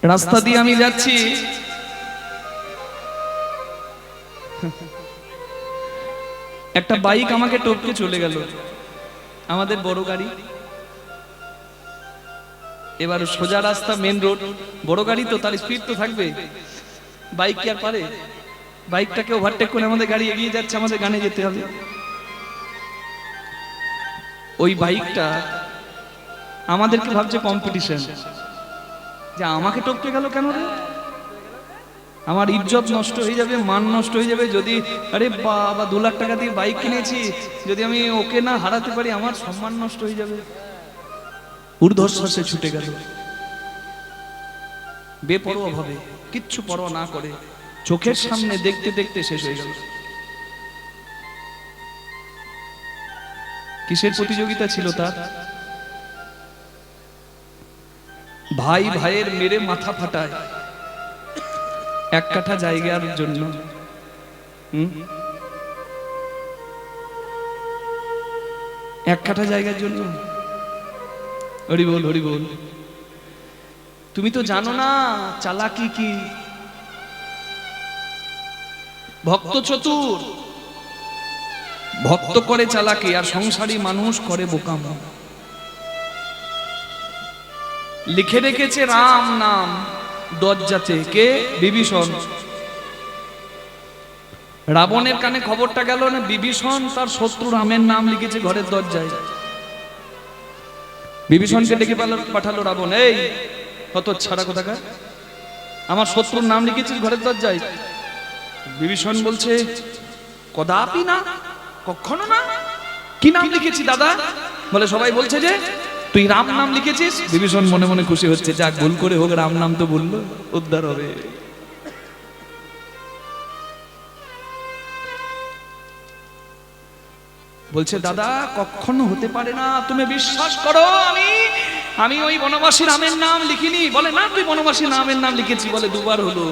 রাস্তা দিয়ে আমি যাচ্ছি, একটা বাইক আমাকে টপকে চলে গেল, আমাদের বড় গাড়ি। এবার সোজা রাস্তা, মেন রোড, বড় গাড়ি তো তার স্পিড তো থাকবে, বাইক কি আর পারে? বাইকটাকে ওভারটেক করে আমাদের গাড়ি এগিয়ে যাচ্ছে, আমাদের গানে যেতে হবে। ওই বাইকটা আমাদেরকে ভাবছে কম্পিটিশন, যে আমাকে টপকে গেল কেন রে, আমার ইজ্জত নষ্ট হয়ে যাবে, মান নষ্ট হয়ে যাবে। যদি আরে বাবা 2 লাখ টাকা দিয়ে বাইক কিনেছি, যদি আমি ওকে না হারাতে পারি আমার সম্মান নষ্ট হয়ে যাবে। ঊর্ধ্বশ্বাসে ছুটে গেল, বেপরোয়া ভাবে, কিচ্ছু পরোয়া না করে, চোখের সামনে দেখতে দেখতে শেষ হয়ে গেল। কিসের প্রতিযোগিতা ছিল তার? ভাই ভাইয়ের মেরে মাথা ফাটায় 1 কাঠা জায়গার জন্য। 1 কাঠা জায়গার জন্য। হরি বল, হরি বল। তুমি তো জানো না চালাকি কি। ভক্ত চতুর, ভক্ত করে চালাকি, আর সংসারী মানুষ করে বোকামো। লিখে রেখেছে রাম নাম দরজাতে, কে? বিভীষণ। রাবণের কানে খবরটা গেল না, বিভীষণ তার শত্রু রামের নাম লিখেছে ঘরের দরজায়। বিভীষণকে ডেকে পাঠালো রাবণ, এই কত ছাড়া কোথাকার, আমার শত্রুর নাম লিখেছিস ঘরের দরজায়? বিভীষণ বলছে, কদাপি না, কখনো না। কি নাম লিখেছি দাদা? বলে সবাই বলছে যে তুই রাম নাম লিখেছিস। বিভীষণ মনে মনে খুশি হচ্ছে, যাক ভুল করে হোক রাম নাম তো বললো, উদ্ধার হবে। বলছে দাদা কখনো হতে পারে না, তুমি বিশ্বাস করো আমি ওই বনবাসী রামের নাম লিখিনি। বলে না, তুই বনবাসী রামের নাম লিখেছি। বলে 2 বার হলো,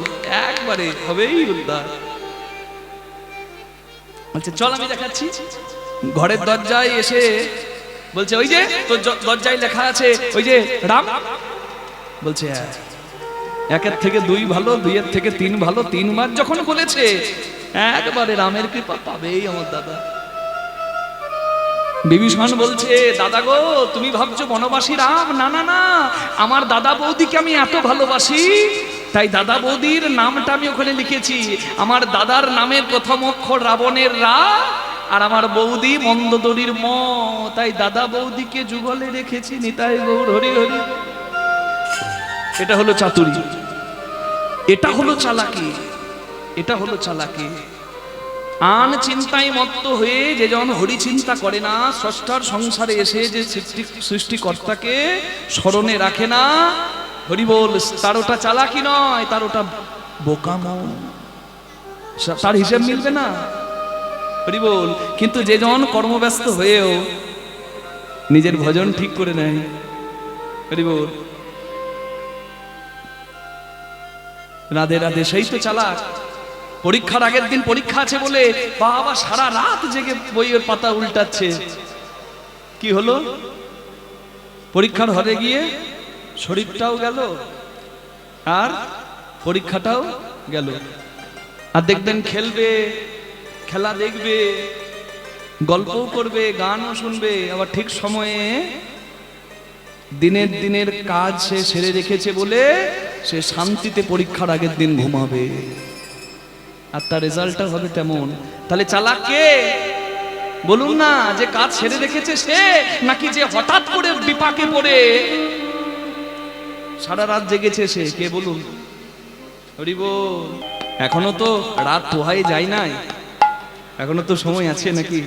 একবারে হবেই উদ্ধার। বলছে চল আমি দেখাচ্ছি। ঘরের দরজায় এসে বলছে, ওই যে তোর দরজায় লেখা আছে ওই যে রাম। বলছে 1-এর থেকে 2 ভালো, 2-এর থেকে 3 ভালো। 3 বার যখন বলেছে, একবারে রামের কৃপা পাবেই আমার দাদা। বিভীষণ বলছে, দাদা গো তুমি ভাবছো বনবাসী রাম, না না না, আমার দাদা বৌদিকে আমি এত ভালোবাসি, তাই দাদা বৌদির নামটা আমি ওখানে লিখেছি। আমার দাদার নামের প্রথম অক্ষর রাবণের রা, আর আমার বৌদি মন্দোদরীর ম, তাই দাদা বৌদিকে যুগলে রেখেছি। নিতাই গৌর হরি হরি। এটা হলো চাতুরী, এটা হলো চালাকি, এটা হলো চালাকি। আন চিন্তায় মত্ত হয়ে যে জন হরি চিন্তা করে না, স্রষ্টার সংসারে এসে যে সৃষ্টিকর্তাকে স্মরণে রাখে না, হরি বল, তার ওটা চালাকি নয়, তার ওটা বোকামো, তার হিসাব মিলবে না। হরি বল। কিন্তু যে জন কর্মব্যস্ত হয়েও নিজের ভজন ঠিক করে নেয়, হরি বল, রাধে রাধে, সেই তো চালাক। পরীক্ষার আগের দিন পরীক্ষা আছে বলে বাবা সারা রাত জেগে বইয়ের পাতা উল্টাচ্ছে। কি হলো? পরীক্ষার হলে গিয়ে শরীরটাও গেল আর পরীক্ষাটাও গেল। আর দেখবেন খেলবে, খেলা দেখবে, গল্পও করবে, গানও শুনবে, আবার ঠিক সময়ে দিনের কাজ সে সেরে রেখেছে বলে সে শান্তিতে পরীক্ষার আগের দিন ঘুমাবে, আর তার রেজাল্টটা হবে তেমন। তাহলে চালাক কে বলুন না? যে কাজ সেরে রেখেছে সে, নাকি যে হঠাৎ করে বিপাকে পড়ে সারা রাত জেগেছে সে? কে বলুন? হরি বল। এখনো তো রাত পোহাই যায় নাই, এখনো তো সময় আছে নাকি?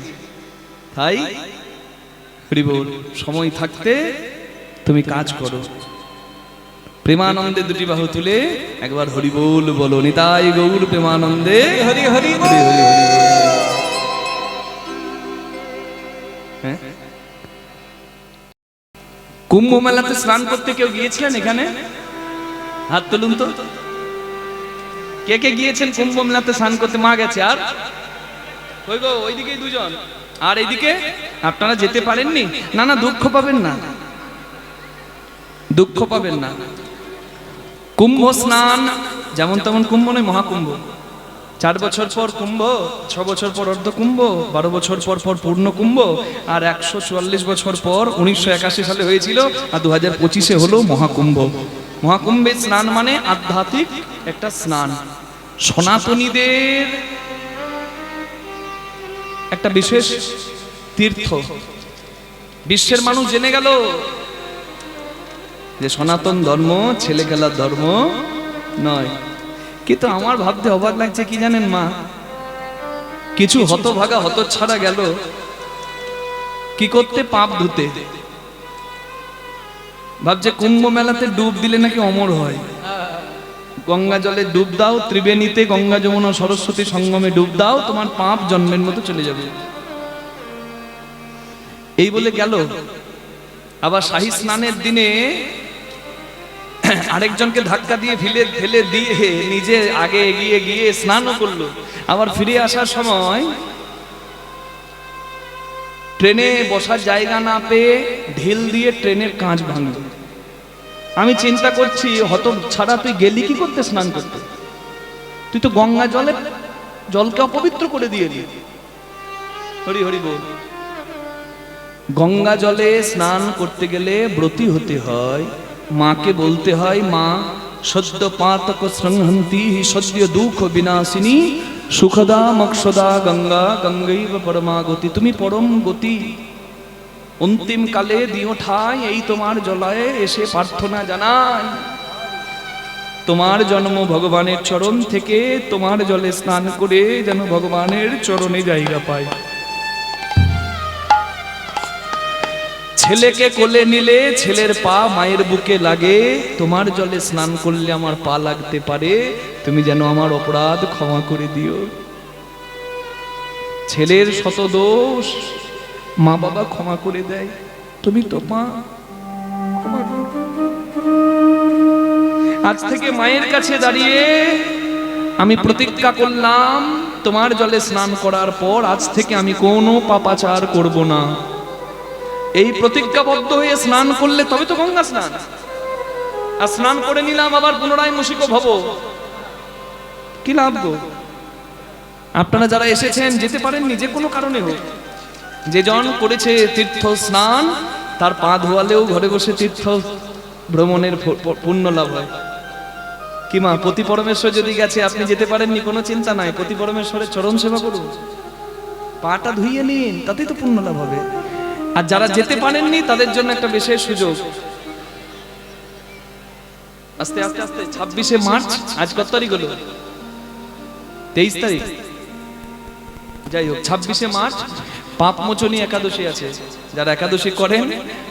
তাই হরি বল, সময় থাকতে তুমি কাজ করো। প্রেমানন্দে 2টি বাহু তুলে একবার হরি বল বলো। নিতাই গৌর প্রেমানন্দে হরি হরি হরি হরি। কুম্ভ মেলাতে স্নান করতে কেউ গিয়েছিলেন এখানে? হাত তুলুন তো। কে কে গিয়েছেন কুম্ভ মেলাতে স্নান করতে? মা গেছে। আর কই গো? ওইদিকেই 2 জন। আর এইদিকে আপনারা যেতে পারেননি? না না, দুঃখ পাবেন না, দুঃখ পাবেন না। কুম্ভ স্নান যেমন তেমন কুম্ভ নয়, মহাকুম্ভ। 4 বছর পর কুম্ভ, 6 বছর পর অর্ধ কুম্ভ, 12 বছর পর পর পূর্ণ কুম্ভ, আর 144 বছর পর 1981 সালে হয়েছিল, আর 2025-এ হলো মহাকুম্ভ। মহাকুম্ভে স্নান মানে আধ্যাত্মিক একটা স্নান। সনাতনীদের একটা বিশেষ তীর্থ। বিশ্বের মানুষ জেনে গেল যে সনাতন ধর্ম ছেলে খেলার ধর্ম নয়। কিন্তু আমার ভাবতে অবাক লাগছে কি জানেন মা, কিছু হতভাগা হতচ্ছাড়া গেল কি করতে, পাপ ধুতে। ভাবছে কুম্ভ মেলাতে ডুব দিলে নাকি অমর হয়। গঙ্গা জলে ডুব দাও, ত্রিবেণীতে গঙ্গা যমুনা সরস্বতী সঙ্গমে ডুব দাও, তোমার পাপ জন্মের মতো চলে যাবে। এই বলে গেল। আবার শাহী স্নানের দিনে আরেকজনকে ধাক্কা দিয়ে ফেলে দিয়ে নিজে আগে এগিয়ে গিয়ে স্নানও করলো। আবার ফিরে আসার সময় ট্রেনে বসার জায়গা না পেয়ে ঢিল দিয়ে ট্রেনের কাঁচ ভাঙলো। আমি চিন্তা করছি, হত ছাড়া তুই গেলি কি করতে স্নান করতে? তুই তো গঙ্গা জলকে অপবিত্র করে দিয়েলি। হরি হরি বল। গঙ্গা জলে স্নান করতে গেলে ব্রতী হতে হয়, মাকে বলতে হয়, মা সদ্য পাতক সংহন্তি সদ্য দুঃখ বিনাশিনী সুখদা মক্ষদা গঙ্গা গঙ্গৈব পরমা গতি। তুমি পরম গতি, অন্তিম কালে দিও ঠাই, এই তোমার জলায় এসে প্রার্থনা জানাই। তোমার জন্ম ভগবানের চরণ থেকে, তোমার জলে স্নান করে যেন ভগবানের চরণে জায়গা পায়। ছেলেকে কোলে নিলে ছেলের পা মায়ের বুকে লাগে, তোমার জলে স্নান করলে আমার পা লাগতে পারে, তুমি যেন আমার অপরাধ ক্ষমা করে দিও। ছেলের শত দোষ মা বাবা ক্ষমা করে দেয়, তুমি তো মা ক্ষমা করো। আজ থেকে মায়ের কাছে দাঁড়িয়ে আমি প্রতিজ্ঞা করলাম, তোমার জলে স্নান করার পর আজ থেকে আমি কোনো পাপাচার করব না। এই প্রতিজ্ঞাবদ্ধ হয়ে স্নান করলে তবে তো গঙ্গা স্নান। আর স্নান করে নিলাম আবার পুনরায় মুশিক ভব, কি লাভ গো? আপনারা যারা এসেছেন, যেতে পারেননি যে কোনো কারণে হোক, যে জন করেছে তীর্থ স্নান তার পা ধোয়ালেও ঘরে বসে তীর্থ ভ্রমণের পুণ্য লাভ হয়। কি মা, পতি পরমেশ্বর যদি গেছে, আপনি যেতে পারেননি, কোনো চিন্তা নাই, পতি পরমেশ্বরের চরণ সেবা করুন, পাটা ধুইয়ে নিন, তাতেই তো পুণ্য লাভ হবে। আর যারা যেতে পারেননি তাদের জন্য একটা বিশেষ সুযোগ। আস্তে আস্তে আস্তে 26শে মার্চ, আজ কত তারিখ হলো? 23 তারিখ। যাই হোক, 26শে মার্চ পাপমোচনী একাদশী আছে। যারা একাদশী করেন,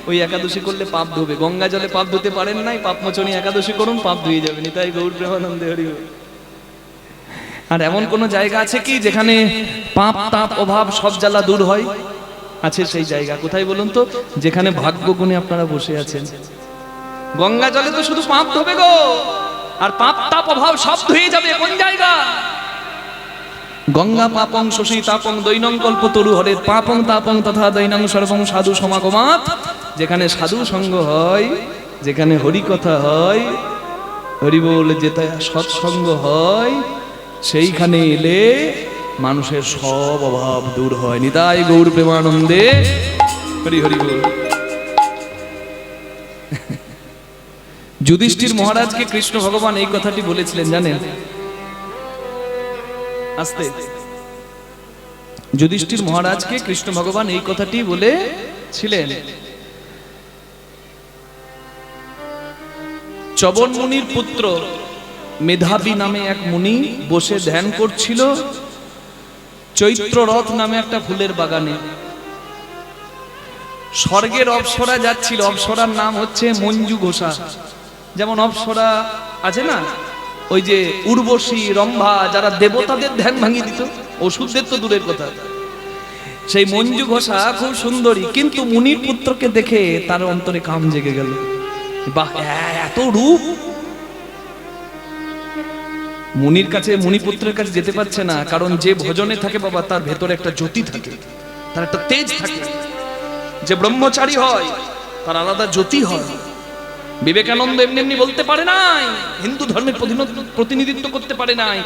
ওই একাদশী করলে পাপ ধোবে। গঙ্গা জলে পাপ ধুতে পারেন নাই, পাপমোচনী একাদশী করুন, পাপ ধুয়ে যাবেন। তাই গৌর প্রেমানন্দে হরি বল। আর এমন কোন জায়গা আছে কি যেখানে পাপ তাপ অভাব সব জ্বালা দূর হয়? আছে সেই জায়গা। কোথায় বলুন তো? যেখানে ভাগ্য গুণে আপনারা বসে আছেন। গঙ্গা জলে তো শুধু পাপ ধোবে গো, আর পাপ তাপ অভাব সব ধুয়ে যাবে। কোন জায়গা? গঙ্গা পাপং শশী তাপং দৈনং কল্পতরু হরে পাপং তাপং তথা দৈনং সর্বং সাধু সমাগমাৎ। যেখানে সাধু সঙ্গ হয়, যেখানে হরি কথা হয়, হরি বল যেটা সৎসঙ্গ হয়, সেইখানে এলে মানুষের সব অভাব দূর হয়। নিতাই গৌর প্রেমানন্দে হরি হরি বল। যুধিষ্ঠির মহারাজকে কৃষ্ণ ভগবান এই কথাটি বলেছিলেন, জানেন? আস্তে। যুধিষ্ঠির মহারাজকে কৃষ্ণ ভগবান এই কথাটি বলেছিলেন। চবন মুনির পুত্র মেধাবী নামে এক মুনি বসে ধ্যান করছিল চৈত্র রথ নামে একটা ফুলের বাগানে। স্বর্গের অপ্সরা যাচ্ছিল, অপ্সরার নাম হচ্ছে মঞ্জু ঘোষা। যেমন অপ্সরা আছে না, ওই যে উর্বশী, রম্ভা, যারা দেবতাদের ধ্যান ভাঙিয়ে দিত, ওষুধদের তো দূরের কথা। সেই মঞ্জু ঘোষা খুব সুন্দরী, কিন্তু মুনির পুত্রকে দেখে তার অন্তরে কাম জেগে গেল। বাহ, এত রূপ! মুনির কাছে, মুনিপুত্রের কাছে যেতে পারছে না, কারণ যে ভজনে থাকে বাবা, তার ভেতরে একটা জ্যোতি থাকে, তার একটা তেজ থাকে। যে ব্রহ্মচারী হয় তার আলাদা জ্যোতি হয়। বিবেকানন্দ এমনি এমনি বলতে পারে নাই, হিন্দু ধর্মের প্রতিনিধিত্ব করতে পারে নাই।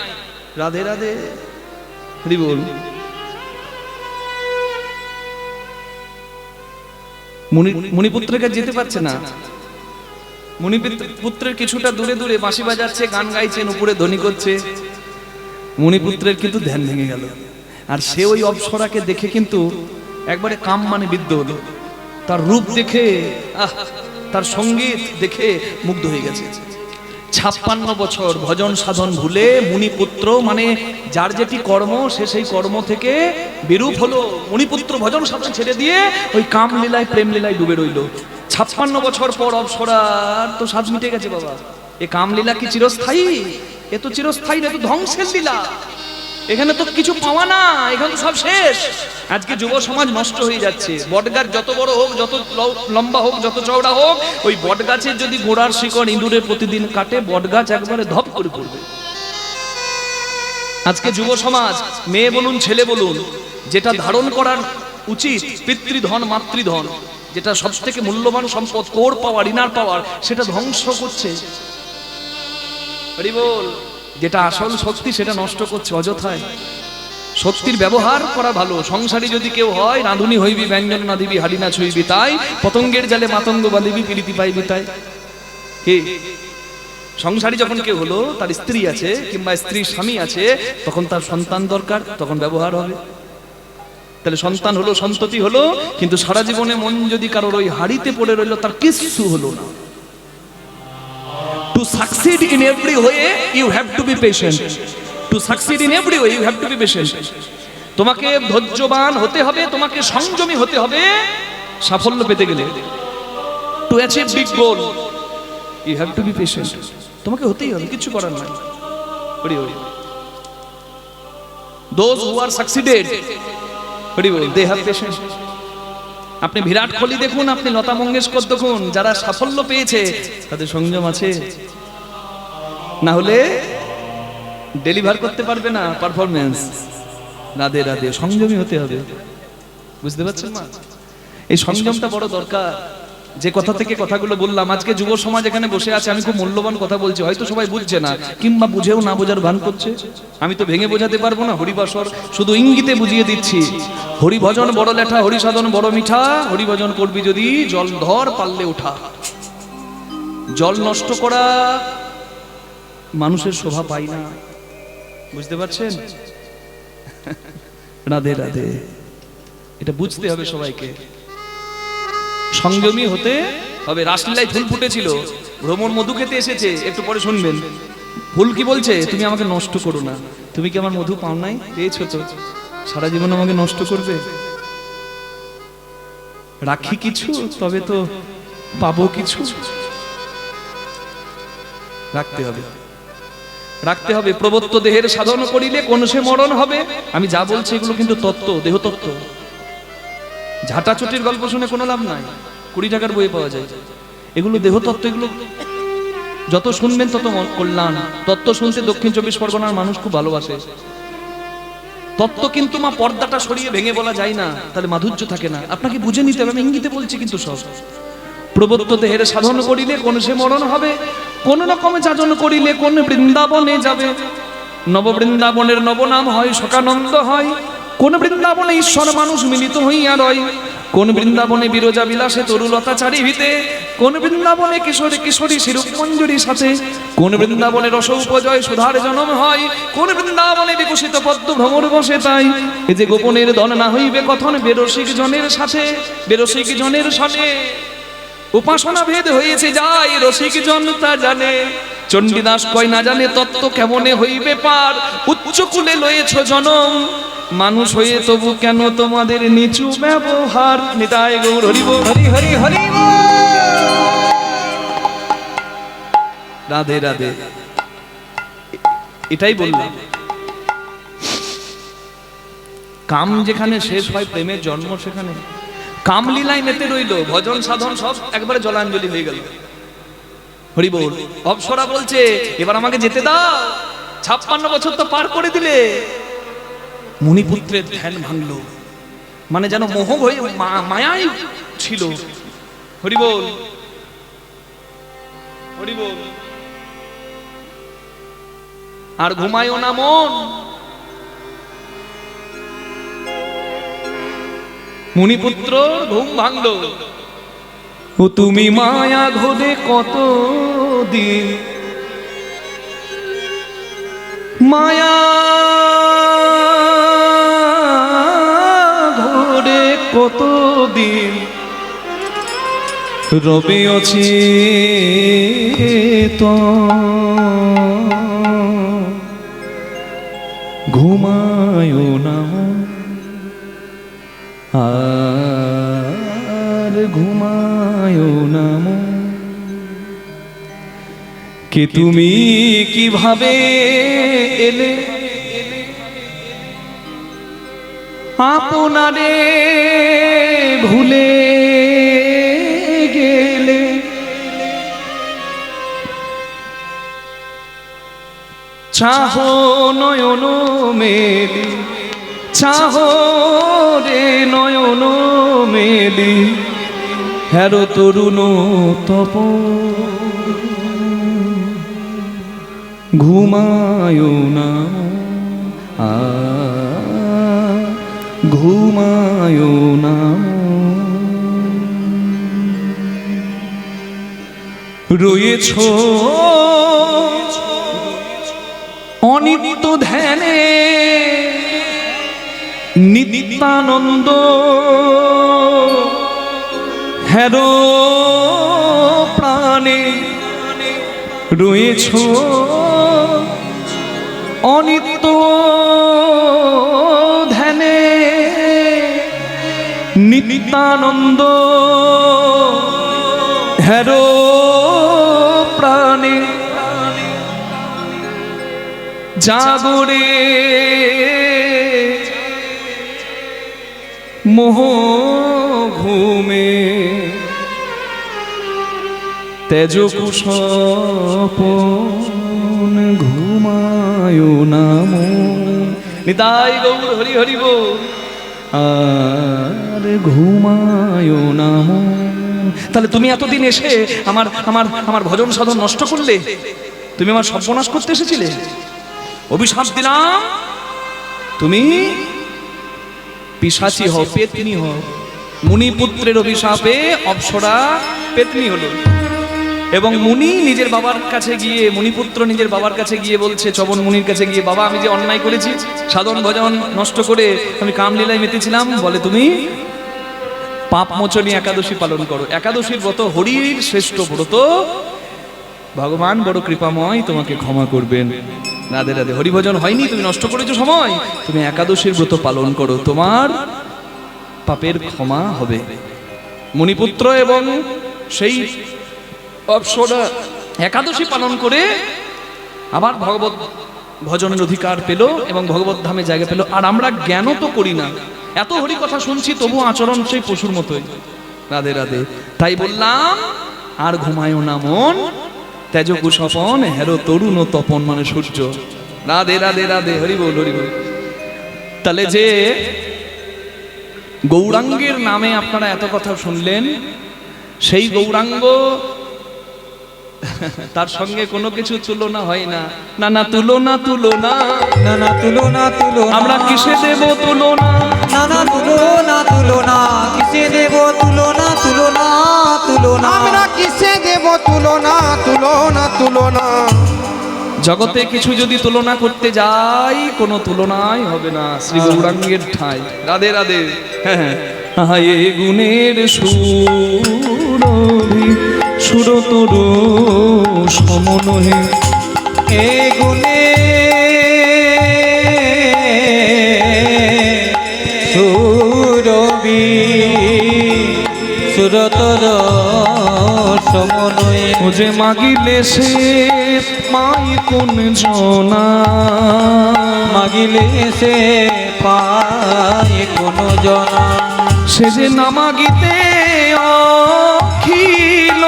রাধে রাধে, হরি বল। মণিপুত্রের কাছে যেতে পারছে না, মণিপুত্রের কিছুটা দূরে দূরে বাঁশি বাজাচ্ছে, গান গাইছেন, উপরে ধ্বনি করছে। মণিপুত্রের কিন্তু ধ্যান ভেঙে গেল, আর সে ওই অপ্সরাকে দেখে কিন্তু একবারে কাম মানে বিদ্ধ হলো। তার রূপ দেখে, তার সঙ্গীত দেখে মুগ্ধ হয়ে গেছে। 56 বছর ভজন সাধন ভুলে মুনিপুত্র মানে যার যেটি কর্ম, সে সেই কর্ম থেকে বিরূপ হলো। মুনিপুত্র ভজন সাধন ছেড়ে দিয়ে ওই কাম লীলায়, প্রেম লীলায় ডুবে রইল। 56 বছর পর অপ্সরার তো স্বাদ মিটে গেছে বাবা। এ কাম লীলা কি চিরস্থায়ী? এ তো চিরস্থায়ী না, এ তো ধ্বংসের লীলা। এখানে তো কিছু পাওয়া না, এখানে তো সব শেষ। আজকে যুব সমাজ নষ্ট হয়ে যাচ্ছে। বটগাছ যত বড় হোক, যত লম্বা হোক, যত চওড়া হোক, ওই বটগাছের যদি গোড়ার শিকড় ইঁদুরে প্রতিদিন কাটে, বটগাছ একবারে ধপ করে পড়বে। আজকে যুব সমাজ, মেয়ে বলুন ছেলে বলুন, যেটা ধারণ করার উচিত পিতৃধন মাতৃধন, যেটা সব থেকে মূল্যবান সম্পদ, কোর পাওয়ার, ইনার পাওয়ার, সেটা ধ্বংস করছে। হরি বল। যেটা আসল শক্তি সেটা নষ্ট করছে অযথায়। শক্তির ব্যবহার করা ভালো। সংসারী যদি কেউ হয়, রাঁধুনি হইবি ব্যঞ্জন না দিবি, হাড়ি না ছুঁইবি তাই, পতঙ্গের জালে মাতঙ্গ বাঁধিবি, প্রীতি পাইবি তাই। কে সংসারী যখন কেউ হলো, তার স্ত্রী আছে কিংবা স্ত্রীর স্বামী আছে, তখন তার সন্তান দরকার, তখন ব্যবহার হবে। তাহলে সন্তান হলো, সন্ততি হলো, কিন্তু সারা জীবনে মন যদি কারোর ওই হাড়িতে পড়ে রইল, তার কিচ্ছু হলো না। To succeed in every way, you have to be patient. To succeed in every way, you have to be patient. তোমাকে ধৈর্যবান হতে হবে, তোমাকে সংযমী হতে হবে সাফল্য পেতে গেলে। To achieve big goal, you have to be patient. তোমাকে হতেই হবে, কিছু করার নাই। Those who are succeeded, they have patience. আপনি বিরাট কোহলি দেখুন, আপনি লতা মঙ্গেশকর দেখুন, যারা সাফল্য পেয়েছে তাদের সংযম আছে, না হলে ডেলিভার করতে পারবে না পারফরমেন্স। রাধে রাধে, সংযমী হতে হবে। বুঝতে পারছেন মা? এই সংযমটা বড় দরকার। যে কথা থেকে কথাগুলো বললাম, আজকে যুব সমাজ এখানে বসে আছে, আমি খুব মূল্যবান কথা বলছি, হয়তো সবাই বুঝছে না কিংবা বুঝেও না বোঝার ভান করছে। আমি তো ভেঙে বোঝাতে পারবো না, হরিবাসর শুধু ইঙ্গিতে বুঝিয়ে দিচ্ছি। হরিভজন বড় লেঠা, হরিসাধন বড় মিঠা, হরিভজন করবি যদি জল ধর পারলে ওঠা। জল নষ্ট করা মানুষের শোভা পায় না, বুঝতে পারছেন? রাধে রাধে, এটা বুঝতে হবে সবাইকে। সংযমী হতে হবে। রাসলীলায় ফুল ফুটেছিল, ভ্রমণ মধু খেতে এসেছে, একটু পরে শুনবেন। ফুল কি বলছে? তুমি আমাকে নষ্ট করো না। তুমি কি আমার মধু পাও নাই? পেয়েছো তো, সারা জীবন আমাকে নষ্ট করবে? রাখি কিছু, তবে তো পাবো কিছু। রাখতে হবে, রাখতে হবে। প্রবত্ত দেহের সাধন করিলে কোন সে মরণ হবে। আমি যা বলছি এগুলো কিন্তু তত্ত্ব, দেহ তত্ত্ব। ঝাঁটাচুটির গল্প শুনে কোনো লাভ নাই, 20 টাকার বই পাওয়া যায়। এগুলো দেহ তত্ত্ব, এগুলো যত শুনবেন তত কল্যাণ। তত্ত্ব শুনতে দক্ষিণ 24 পরগনার মানুষ খুব ভালোবাসে। তত্ত্ব কিন্তু মা পর্দাটা সরিয়ে ভেঙে বলা যায় না, তাহলে মাধুর্য থাকে না। আপনাকে বুঝে নিতে হবে, আমি ইঙ্গিতে বলছি কিন্তু সব। প্রবত্ত দেহের সাধন করিলে কোন সে মরণ হবে, কোন রকমে যাজন করিলে কোন বৃন্দাবনে যাবে। নব বৃন্দাবনের নবনাম হয়, শোকানন্দ হয়। কোন বৃন্দাবনে ঈশ্বর মানুষ মিলিত হইয়া রয়। কোন বৃন্দাবনে বিরজা বিলাসে তরুলতা চারিভিতে। কোন বৃন্দাবনে কিশোরী কিশোরী শিরূপ মঞ্জুরি সাথে। কোন বৃন্দাবনে রস উপজয় সুধার জনম হয়। কোন বৃন্দাবনে বিকশিত পদ্ম ভ্রমর বসে তাই। এ যে গোপনের দন না হইবে কথন, বেরসিক জনের সাথে, বেরসিক জনের সাথে। উপাসনা ভেদ হয়েছে যাই, রসিক জন তা জানে। চণ্ডীদাস কয় না জানে তত্ত্ব কেমনে হইবে পার। উচ্চ কুলে লয়েছ জনম, মানুষ হয়ে তবু কেন তোমাদের নিচু ব্যবহার। নিতাই গৌর হরি বল, হরি হরি হরি বল। রাধে রাধে, এটাই বললাম। কাম যেখানে শেষ হয়, প্রেমের জন্ম সেখানে। কামলীলায় মেতে রইল, ভজন সাধন সব একবারে জলাঞ্জলি হয়ে গেল। হরি বল। অপ্সরা বলছে এবার আমাকে যেতে দাও, 56 বছর তো পার করে দিলে। মুনিপুত্রের ধ্যান ভাঙল, মানে যেন মোহ হয়ে মায়াই ছিল। হরি বল। হরি বল। আর ঘুমায়ও না মন, মুনিপুত্র ঘুম ভাঙলো। ও তুমি মায়া ঘোরে কত দিন, মায়া ঘোরে কত দিন, রবে অচেতন, ঘুমায় না আর ঘুমায় না, কে তুমি কিভাবে এলে আপনারে ভুলে গেলে, চাহো নয়ন মেলি, চাহো রে নয়ন মেলি, হেরো তরুণ তপ, ঘুমায় না ঘুমায় না, রয়েছ অনিত্য ধ্যানে, নিত্যানন্দ হেরো প্রাণে, রয়েছ অনিত্য ধ্যানে, নিত্যানন্দ হেরো প্রাণে, জাগরে মোহ ঘুমে, তেজ কুশপন ঘুমায় না মন। নিতাই গৌর হরি হরি বল। আর ঘুমায় না মন। তাহলে তুমি এতদিন এসে আমার আমার আমার ভজন সাধন নষ্ট করলে, তুমি আমার সর্বনাশ করতে এসেছিলে। অভিশাপ দিলাম, তুমি পিশাচী হও, পেতনি হও। মুনিপুত্রের অভিশাপে অপ্সরা পেতনি হলো, এবং মুনি নিজের বাবার কাছে গিয়ে, মুনিপুত্র নিজের বাবার কাছে গিয়ে বলছে, চবন মুনির কাছে গিয়ে, বাবা আমি যে অন্যায় করেছি, সাধন ভজন নষ্ট করে আমি কামলীলায় মেতেছিলাম, বলে তুমি পাপ মোচনী একাদশী পালন করো। একাদশীর ব্রত হরির শ্রেষ্ঠ ব্রত, ভগবান বড় কৃপাময়, তোমাকে ক্ষমা করবেন। রাধে রাধে। হরিভজন হয়নি, তুমি নষ্ট করেছো সময়, তুমি একাদশীর ব্রত পালন করো, তোমার পাপের ক্ষমা হবে। মুনিপুত্র এবং সেই অপ্সরা একাদশী পালন করে আবার ভগবত ভজনের অধিকার পেল এবং ভগবত ধামে জায়গা পেল। আর আমরা জ্ঞান তো করি না, এত হরি কথা শুনছি, তবু আচরণ সেই পশুর মতোই। রাধে রাধে। তাই বললাম, আর ঘুমায়ও না মন, তেজ কুশপন হেরো তরুণ তপন, মানে সূর্য। রাধে রাধে রাধে, হরি বল হরি বল। তাহলে যে গৌরাঙ্গের নামে আপনারা এত কথা শুনলেন, সেই গৌরাঙ্গ, তার সঙ্গে কোনো কিছু তুলনা হয় না। না না তুলনা, তুলনা না না তুলনা, তুলনা আমরা কিসে দেব তুলনা, না না তুলনা, তুলনা কিসে দেব তুলনা, তুলনা তুলনা আমরা কিসে দেব তুলনা, তুলনা তুলনা। জগতে কিছু যদি তুলনা করতে যাই, কোনো তুলনাই হবে না শ্রী গৌরাঙ্গের ঠাই। রাধে রাধে। হ্যাঁ, এ গুণের সুরভি সুরতর সমনহে, এ গুণে সুরবি সুরতর সমনয়ে, ও যে মাগিলে সে পাই কোন জনা, মাগিলে সে পায় কোন জনা, সে যে না মাগিতে অখিল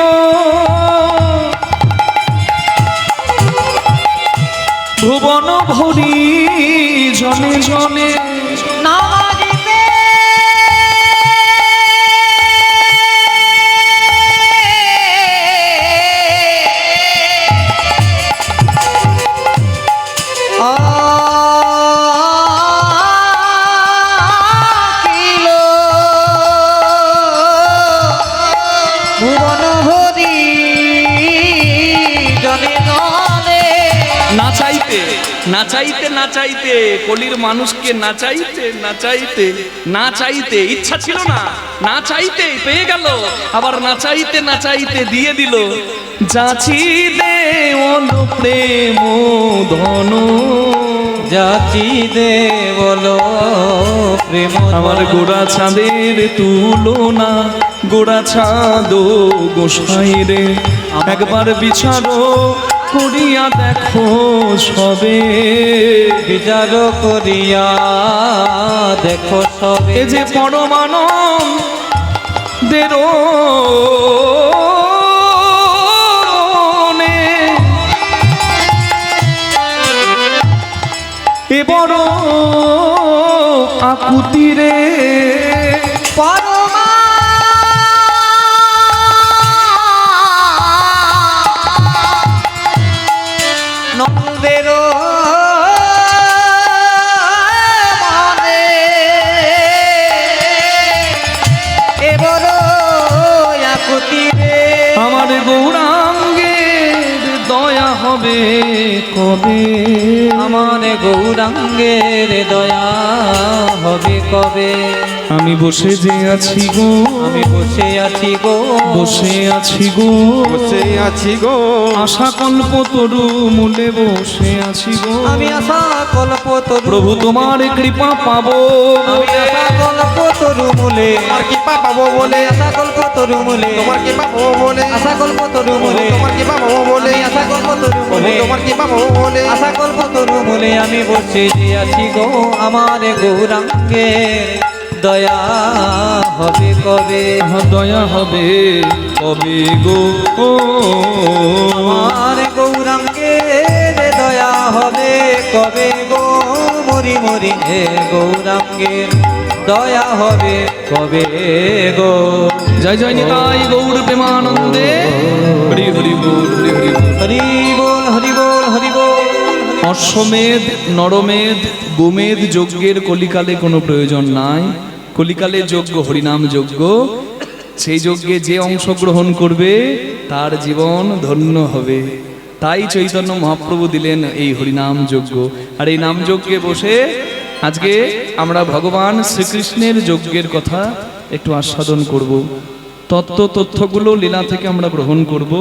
ভুবন ভরি জনে জনে, না মাগিতে নাচাইতে নাচাইতে নাচাইতে কলির মানুষকে নাচাইতে নাচাইতে নাচাইতে ইচ্ছা ছিল না, নাচাইতে পেয়ে গেল, আবার নাচাইতে নাচাইতে দিয়ে দিল। যাচি দে ওলো প্রেম ধন, যাচি দে বলো প্রেম, আমার গোড়া চাঁদের তুলনা, গোড়া চাঁদ গোসাই রে, একবার বিচারো করিয়া দেখো সবে, বিচার করিয়া দেখো সবে, এ যে পরমানন্দের এ বড় আকুতি রে, পরমা নন্দের মনে এ বড় আকুতি রে, আমার গৌরাঙ্গের দয়া হবে কবে, আমার গৌরাঙ্গের দয়া হবে কবে, আমি বসে যে আছি গো, আমি বসে আছি গো, বসে আছি গো, বসে আছি গো, আশা কল্প তরু মূলে বসে আছি গো, আমি আশা কল্প তরু, প্রভু তোমার কৃপা পাবো, আমি আশা কল্প তরু মূলে, তোমার কৃপা পাবো বলে, আশা কল্প তরু মূলে, তোমার কৃপা পাবো বলে, আশা কল্প তরু মূলে, তোমার কৃপা পাবো বলে, আমি আশা কল্প তরু মূলে, তোমার কৃপা পাবো বলে, আশা কল্প তরু মূলে আমি বসে যে আছি গো, আমার গৌরাঙ্গের দয়া হবে কবে, দয়া হবে কবে গো, ও আমার গৌরাঙ্গের দয়া হবে কবে গো, মরি মরি হে গৌরাঙ্গের দয়া হবে কবে গো, জয় জয় নিতাই গৌর প্রেমানন্দে, হরি হরি বল হরি হরি বল। হরি বল হরি বল হরি বল। অশ্বমেধ নরমেধ গোমেধ যজ্ঞের কলিকালে কোনো প্রয়োজন নাই, কলিকালে যজ্ঞ হরিনাম যজ্ঞ, সেই যজ্ঞে যে অংশগ্রহণ করবে তার জীবন ধন্য হবে। তাই চৈতন্য মহাপ্রভু দিলেন এই হরিনাম যজ্ঞ। আর এই নাম যজ্ঞে বসে আজকে আমরা ভগবান শ্রীকৃষ্ণের যজ্ঞের কথা একটু আস্বাদন করব। তথ্যগুলো লীলা থেকে আমরা গ্রহণ করব।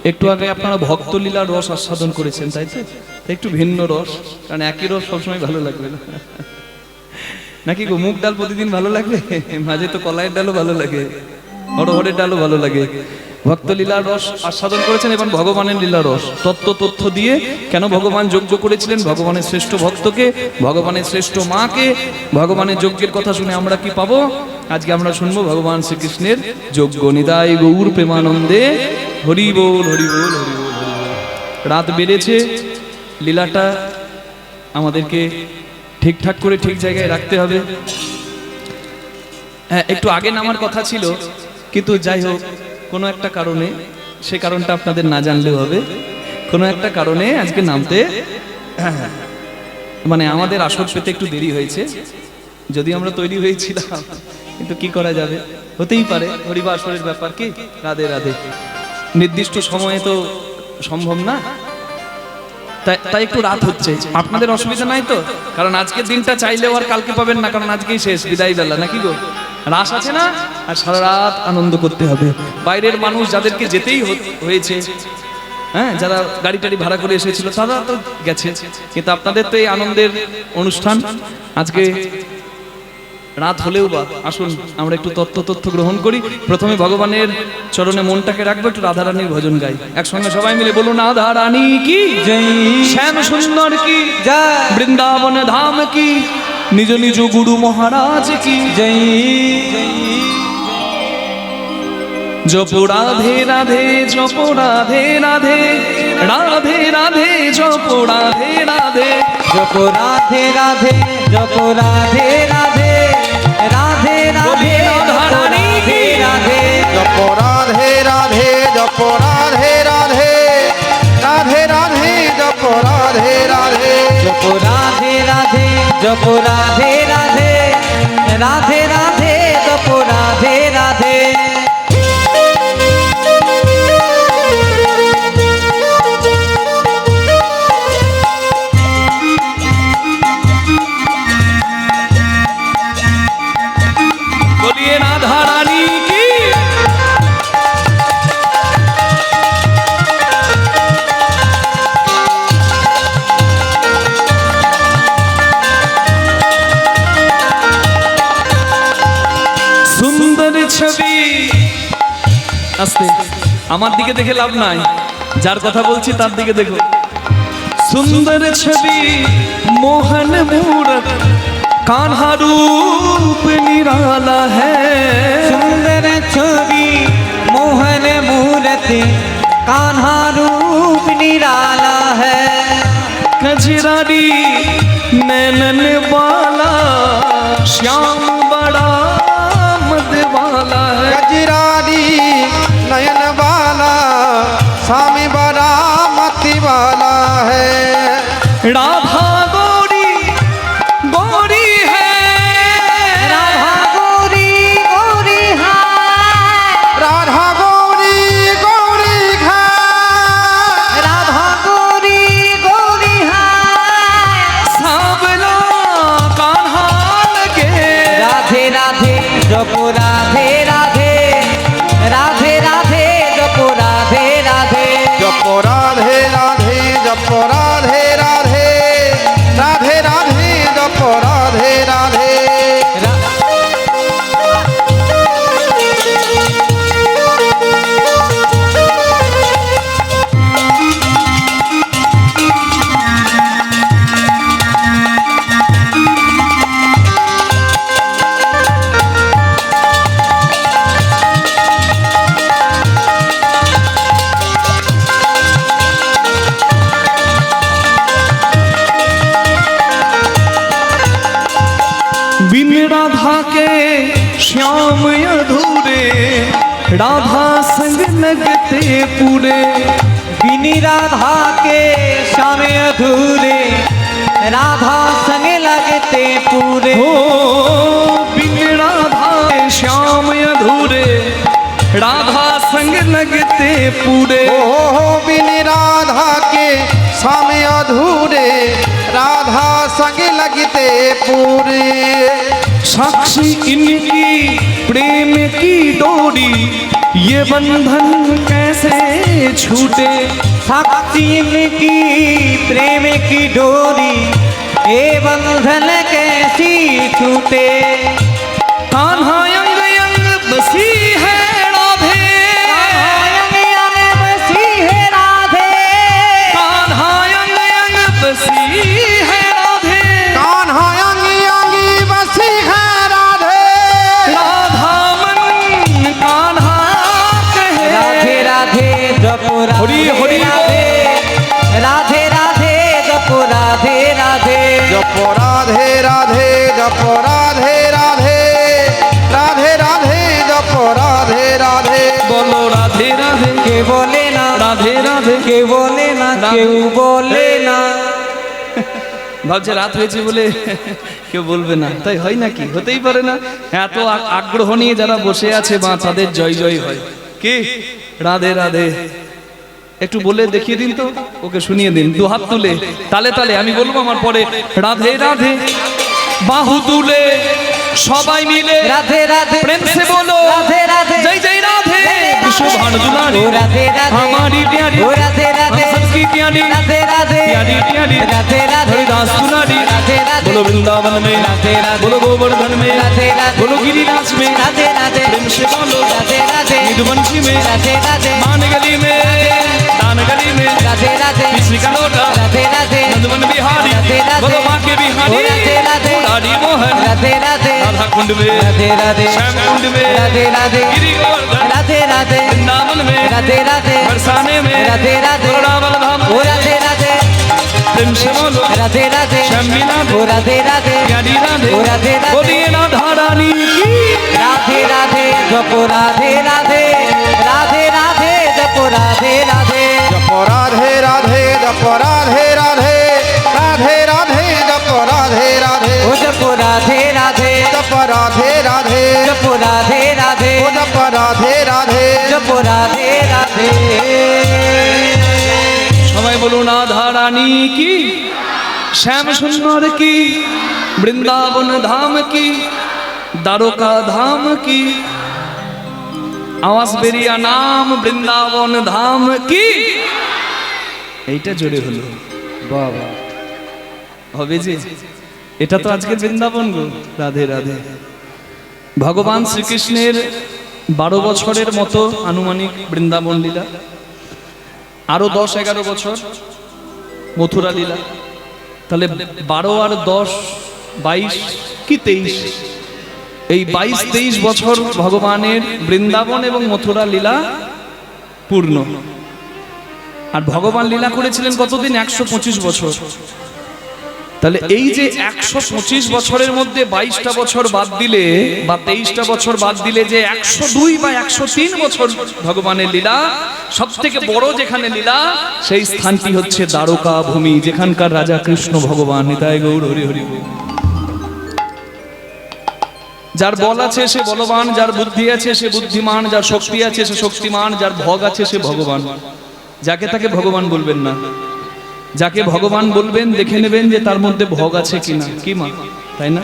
একটু আগে আপনারা ভক্ত লীলার রস আস্বাদন করেছেন, তাই তো? একটু ভিন্ন রস, কারণ একই রস সবসময় ভালো লাগবে না, নাকি গো? মুগ ডাল প্রতিদিন ভালো লাগবে, মাঝে তো কলাইয়ের ডালও ভালো লাগে, অরহরের ডালও ভালো লাগে। ভক্ত লীলার রস আস্বাদন করেছেন এবং ভগবানের লীলা রস তথ্য দিয়ে কেন ভগবান যজ্ঞ করেছিলেন, ভগবানের শ্রেষ্ঠ ভক্তকে, ভগবানের শ্রেষ্ঠ মাকে, ভগবানের যজ্ঞের কথা শুনে আমরা কি পাবো? আজকে আমরা শুনবো ভগবান শ্রীকৃষ্ণের যজ্ঞ। নিতাই গৌর প্রেমানন্দে হরি বল হরি বল হরি বল হরি বল। রাত বেড়েছে, লীলাটা আমাদেরকে ঠিকঠাক করে ঠিক জায়গায় রাখতে হবে। হ্যাঁ, একটু আগে নামার কথা ছিল, কিন্তু যাই হোক কোনো একটা কারণে, সে কারণটা আপনাদের না জানলেও হবে, কোনো একটা কারণে আজকে নামতে মানে আমাদের আসর পেতে একটু দেরি হয়েছে। যদি আমরা তৈরি হয়েছিলাম, কিন্তু কি করা যাবে, হতেই পারে, হরিবাসরের ব্যাপার, কি রাধে রাধে, নির্দিষ্ট সময়ে তো সম্ভব না, তাই একটু রাত হচ্ছে। আপনাদের অসুবিধা নাই তো? কারণ আজকের দিনটা চাইলেও আর কালকে পাবেন না, কারণ আজকেই শেষ, বিদায় বেলা, নাকি গো? রাস আছে না, আর সারা রাত আনন্দ করতে হবে। বাইরের মানুষ যাদেরকে যেতেই হয়েছে, হ্যাঁ, যারা গাড়ি টাড়ি ভাড়া করে এসেছিল তারা তো গেছে, কিন্তু আপনাদের তো এই আনন্দের অনুষ্ঠান। আজকে রাত হলেও বা আসুন আমরা একটু তথ্য গ্রহণ করি। প্রথমে ভগবানের চরণে মনটাকে রাখবো, একটু রাধারানীর ভজন গাই একসঙ্গে সবাই মিলে। বলুন রাধা রানী কি জয়, শ্যাম সুন্দর কি জয়, বৃন্দাবন ধাম কি, নিজ নিজ গুরু মহারাজ কি জয়, জপ রাধে রাধে জপ রাধে রাধে রাধে রাধে জপ রাধে রাধে জপ রাধে রাধে জপ রাধে রাধে রাধে রাধে রাধারানী কি রাধে জপ রাধে রাধে জপ রাধে রাধে রাধে রাধে জপ রাধে রাধে জপ রাধে রাধে জপ রাধে রাধে রাধে রাধে জপ রাধে রাধে আস্তে, আমার দিকে দেখে লাভ নাই, যার কথা বলছি তার দিকে দেখো। सुंदर छवि मोहन मूरत कान्हा रूप निराला है। सुंदर छवि मोहन मूर्ति कान्हा रूप निराला है। कजरारी नैनन वाला श्याम बड़ा मदवाला है। गजरारी नयन वाला स्वामी बड़ा मति वाला है। राधा गोरी गोरी है। राधा गोरी गोरी है। राधा गोरी गोरी है। राधा गोरी गोरी है। सावला कान्हा लगे। राधे राधे जपो राधे राधे राधे राधे जपो राधे राधे जपो राधे राधे जपो राधे राधे राधे राधे जपो राधे राधे। बिन राधा के श्याम अधूरे, राधा संग लगते पूरे। बिनी राधा के श्याम अधूरे राधा संग लगते पूरे। हो बिन राधा के श्याम अधूरे, राधा संग लगते पूरे। ओ बिन राधा के स्वामी अधूरे राधा संग लगते पूरे। साक्षी इनकी प्रेम की डोरी, ये बंधन कैसे छूटे। साक्षी की प्रेम की डोरी ये बंधन कैसी छूटे। कान्हा अंग अंग बसी है राधे। अंग अंग बसी है राधे। कान्हा अंग अंग बसी है राधे। कान्हा अंगी अंगी बसी है राधे। राधा मन कान्हा कहे। राधे राधे जपो हरि हरि राधे राधे राधे जपो राधे राधे जपो राधे राधे जपो राधे राधे राधे राधे जपो राधे राधे। बोलो राधे राधे। के बोले ना राधे राधे। के बोले ना কেউ বলে না। ভাবছে রাত হয়েছে বলে কেউ বলবে না, তাই হয় নাকি? হতেই পারে না। এত আগ্রহ নিয়ে যারা বসে আছে মা, তাদের জয় জয় হয়। কি রাধে রাধে একটু বলে দেখিয়ে দিন তো, ওকে শুনিয়ে দিন, দু হাত তুলে তালে তালে আমি বলবো আমার পরে। রাধে রাধে বাহু তুলে সবাই মিলে রাধে রাধে प्रेम से बोलो রাধে রাধে जय जय राधे। विश्व भानु दुलारी ओ राधे राधे हमारी प्यारी ओ राधे राधे हम सबकी प्यारी राधे राधे प्यारी प्यारी राधे राधे हरिदास दुलारी। राधे राधे बोलो वृंदावन में राधे राधे बोलो गोवर्धन में राधे राधे बोलो गिरिराज में राधे राधे प्रेम से बोलो राधे राधे मधुबंशी में राधे राधे मान गली में दान गली में राधे राधे किसी का लोटा राधे राधे मधुबन बिहारी राधे राधे बोलो माँ के बिहारी ओ राधे राधे मुरारी मोहन राधे राधे राधा कुंड में राधे राधे श्याम कुंड में राधे राधे गिरी गोवर्धन राधे राधे वृंदावन में राधे राधे बरसाने में राधे राधे वृंदावन धाम ओ राधे राधे प्रेम से बोलो राधे राधे श्याम राधे ओ राधे राधे प्यारी राधे ओ राधे राधे बोलिए राधा रानी की राधे राधे जपो राधे राधे राधे राधे जपो राधे राधे जपो राधे राधे जपो राधे राधे राधे राधे जपो राधे राधे। ओ जपो राधे राधे जपो राधे राधे जपो राधे राधे ओ जपो राधे राधे जपो राधे राधे। সবাই বলুন রাধা রানী কি, শ্যাম সুন্দর কি, বৃন্দাবন ধাম কি, দ্বারকা ধাম কি। আওয়াজ বেরিয়া নাম বৃন্দাবন ধাম কি। এইটা জোরে হলো বাবা, হবে যে এটা তো আজকে বৃন্দাবন গো। রাধে রাধে। ভগবান শ্রীকৃষ্ণের 12 বছরের মতো আনুমানিক বৃন্দাবন লীলা, আরো 10-11 বছর মথুরা লীলা, তাহলে 12 আর 10 22 কি 23, এই 22-23 বছর ভগবানের বৃন্দাবন এবং মথুরা লীলা পূর্ণ। আর ভগবান লীলা করেছিলেন কতদিন? 125 বছর। তাহলে এই যে 125 বছরের মধ্যে 22টা বছর বাদ দিলে বা 23টা বছর বাদ দিলে যে 102 বা 103 বছর ভগবানের লীলা, সব থেকে বড় যেখানে লীলা সেই স্থানটি হচ্ছে দ্বারকা ভূমি, যেখানকার রাজা কৃষ্ণ ভগবান। নিতাই গৌর হরি হরি বল। যার বল আছে সে বলবান, যার বুদ্ধি আছে সে বুদ্ধিমান, যার শক্তি আছে সে শক্তিমান, যার ভোগ আছে সে ভগবান। যাকে তাকে ভগবান বলবেন না, যাকে ভগবান বলবেন দেখে নেবেন যে তার মধ্যে ভোগ আছে কিনা, কি মা, তাই না?